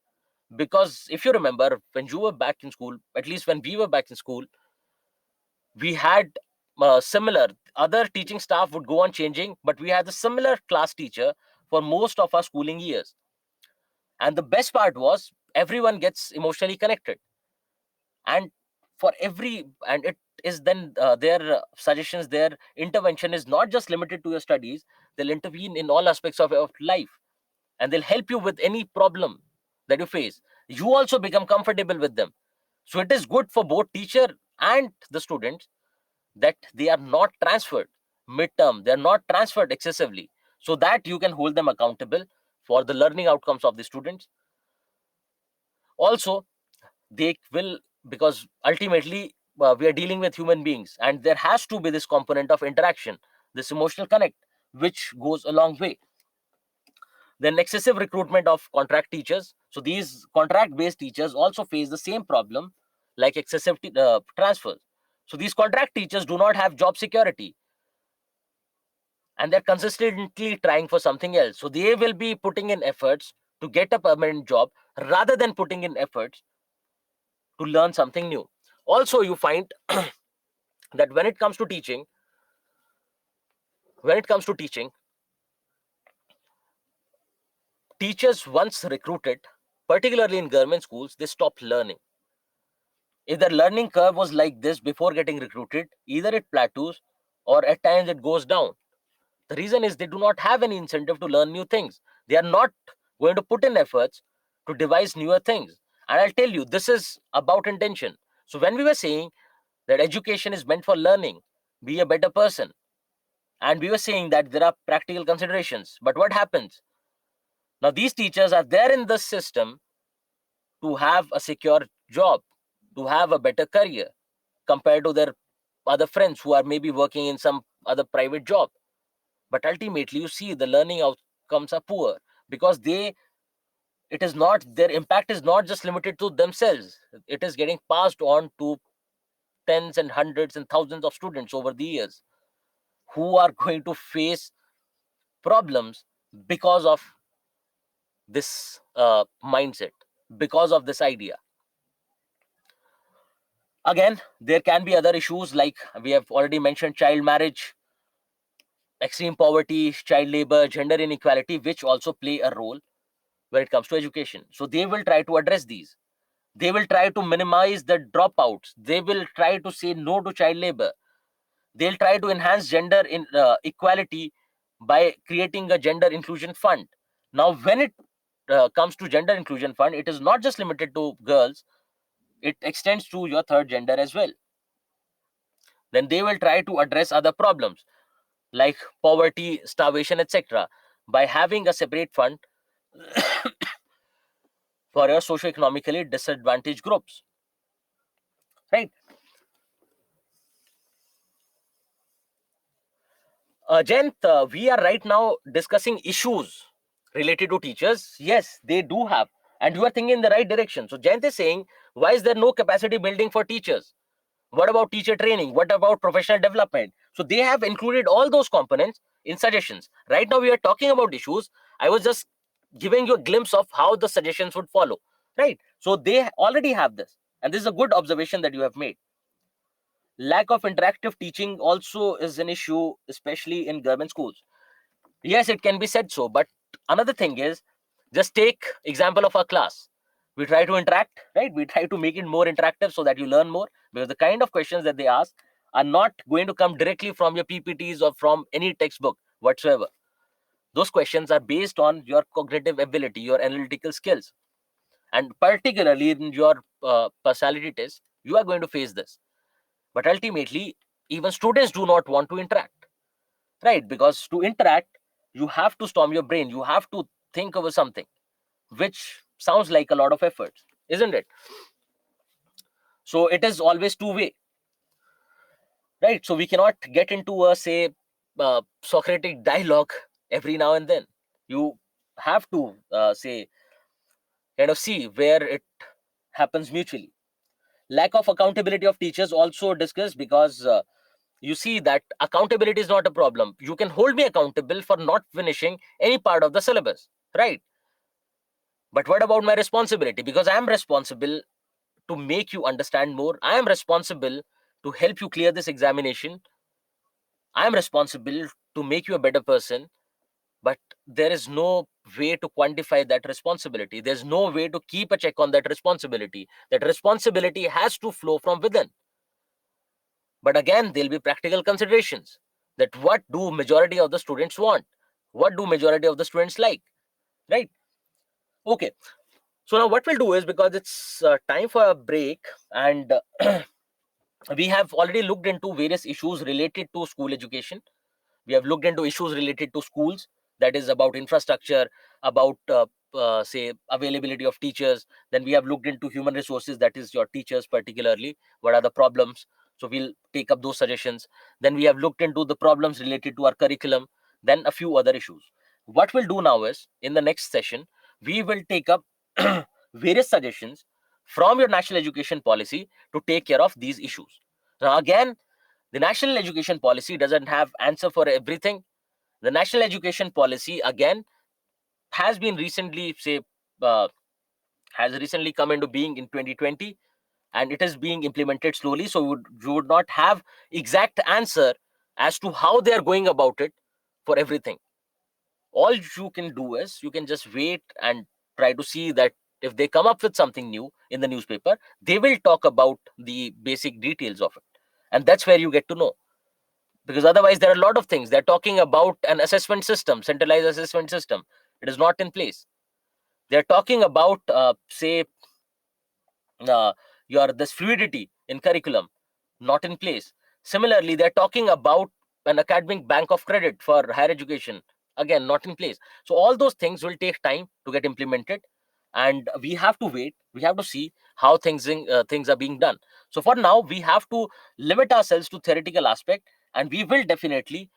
because if you remember, when you were back in school, at least when we were back in school, we had similar, other teaching staff would go on changing, but we had a similar class teacher for most of our schooling years. And the best part was everyone gets emotionally connected, and for every, and it is then their suggestions, their intervention is not just limited to your studies. They'll intervene in all aspects of life, and they'll help you with any problem that you face. You also become comfortable with them. So it is good for both teacher and the students that they are not transferred midterm, they are not transferred excessively, so that you can hold them accountable for the learning outcomes of the students. Also, they will, because ultimately we are dealing with human beings, and there has to be this component of interaction, this emotional connect, which goes a long way. Then excessive recruitment of contract teachers. So these contract based teachers also face the same problem like excessive transfers. So these contract teachers do not have job security, and they're consistently trying for something else. So they will be putting in efforts to get a permanent job rather than putting in efforts to learn something new. Also, you find that when it comes to teaching, when it comes to teaching, teachers once recruited, particularly in government schools, they stop learning. If their learning curve was like this before getting recruited, either it plateaus or at times it goes down. The reason is they do not have any incentive to learn new things. They are not going to put in efforts to devise newer things. And I'll tell you, this is about intention. So when we were saying that education is meant for learning, be a better person, and we were saying that there are practical considerations. But what happens? Now, these teachers are there in the system to have a secure job, to have a better career compared to their other friends who are maybe working in some other private job. But ultimately, you see the learning outcomes are poor because it is not, their impact is not just limited to themselves. It is getting passed on to tens and hundreds and thousands of students over the years who are going to face problems because of this mindset, because of this idea. Again, there can be other issues like we have already mentioned: child marriage, extreme poverty, child labor, gender inequality, which also play a role when it comes to education. So they will try to address these. They will try to minimize the dropouts. They will try to say no to child labor. They'll try to enhance gender equality by creating a gender inclusion fund. Now, when it comes to gender inclusion fund, it is not just limited to girls. It extends to your third gender as well. Then they will try to address other problems like poverty, starvation, etc. by having a separate fund for your socioeconomically disadvantaged groups. Right? Jayant, we are right now discussing issues related to teachers. Yes, they do have. And you are thinking in the right direction. So Jayant is saying, why is there no capacity building for teachers? What about teacher training? What about professional development? So they have included all those components in suggestions. Right now we are talking about issues. I was just giving you a glimpse of how the suggestions would follow. Right? So they already have this. And this is a good observation that you have made. Lack of interactive teaching also is an issue, especially in government schools. Yes, it can be said so, but another thing is, just take example of our class. We try to interact, right? We try to make it more interactive so that you learn more, because the kind of questions that they ask are not going to come directly from your PPTs or from any textbook whatsoever. Those questions are based on your cognitive ability, your analytical skills, and particularly in your personality test, you are going to face this. But ultimately, even students do not want to interact, right? Because to interact, you have to storm your brain, you have to think over something, which sounds like a lot of effort, isn't it? So it is always two-way, right? So we cannot get into a, say, Socratic dialogue every now and then. You have to say, kind of see where it happens mutually. Lack of accountability of teachers also discussed, because you see that accountability is not a problem. You can hold me accountable for not finishing any part of the syllabus, right? But what about my responsibility? Because I am responsible to make you understand more. I am responsible to help you clear this examination. I am responsible to make you a better person. But there is no way to quantify that responsibility. There's no way to keep a check on that responsibility. That responsibility has to flow from within. But again, there'll be practical considerations, that what do majority of the students want? What do majority of the students like? Right? Okay. So now what we'll do is, because it's time for a break, and we have already looked into various issues related to school education. We have looked into issues related to schools, that is about infrastructure, about say availability of teachers. Then we have looked into human resources, that is your teachers particularly, what are the problems. So we'll take up those suggestions. Then we have looked into the problems related to our curriculum, then a few other issues. What we'll do now is, in the next session, we will take up various suggestions from your national education policy to take care of these issues. Now again, the national education policy doesn't have answer for everything. The national education policy again has been recently uh, has recently come into being in 2020, and it is being implemented slowly, so you would not have exact answer as to how they are going about it for everything. All you can do is you can just wait and try to see that if they come up with something new in the newspaper, they will talk about the basic details of it, and that's where you get to know. Because otherwise there are a lot of things they're talking about: an assessment system, centralized assessment system. It is not in place. They're talking about say uh, your this fluidity in curriculum, not in place. Similarly, they're talking about an academic bank of credit for higher education, again not in place. So all those things will take time to get implemented, and we have to wait, we have to see how things are being done. So for now we have to limit ourselves to theoretical aspect, and we will definitely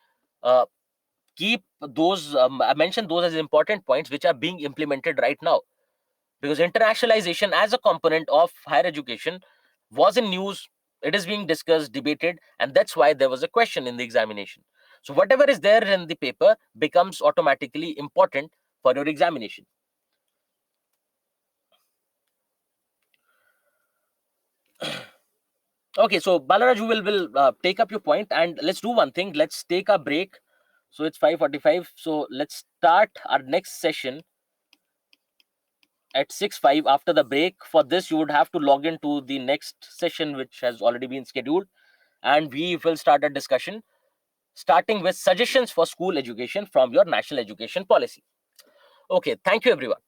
uh, keep those I mentioned those as important points which are being implemented right now, because internationalization as a component of higher education was in news. It is being discussed, debated, and that's why there was a question in the examination. So whatever is there in the paper becomes automatically important for your examination. Okay, so Balaraj, will take up your point, and let's do one thing. Let's take a break. So it's 5:45. So let's start our next session at 6:05 after the break. For this, you would have to log into the next session, which has already been scheduled, and we will start a discussion starting with suggestions for school education from your national education policy. Okay, thank you, everyone.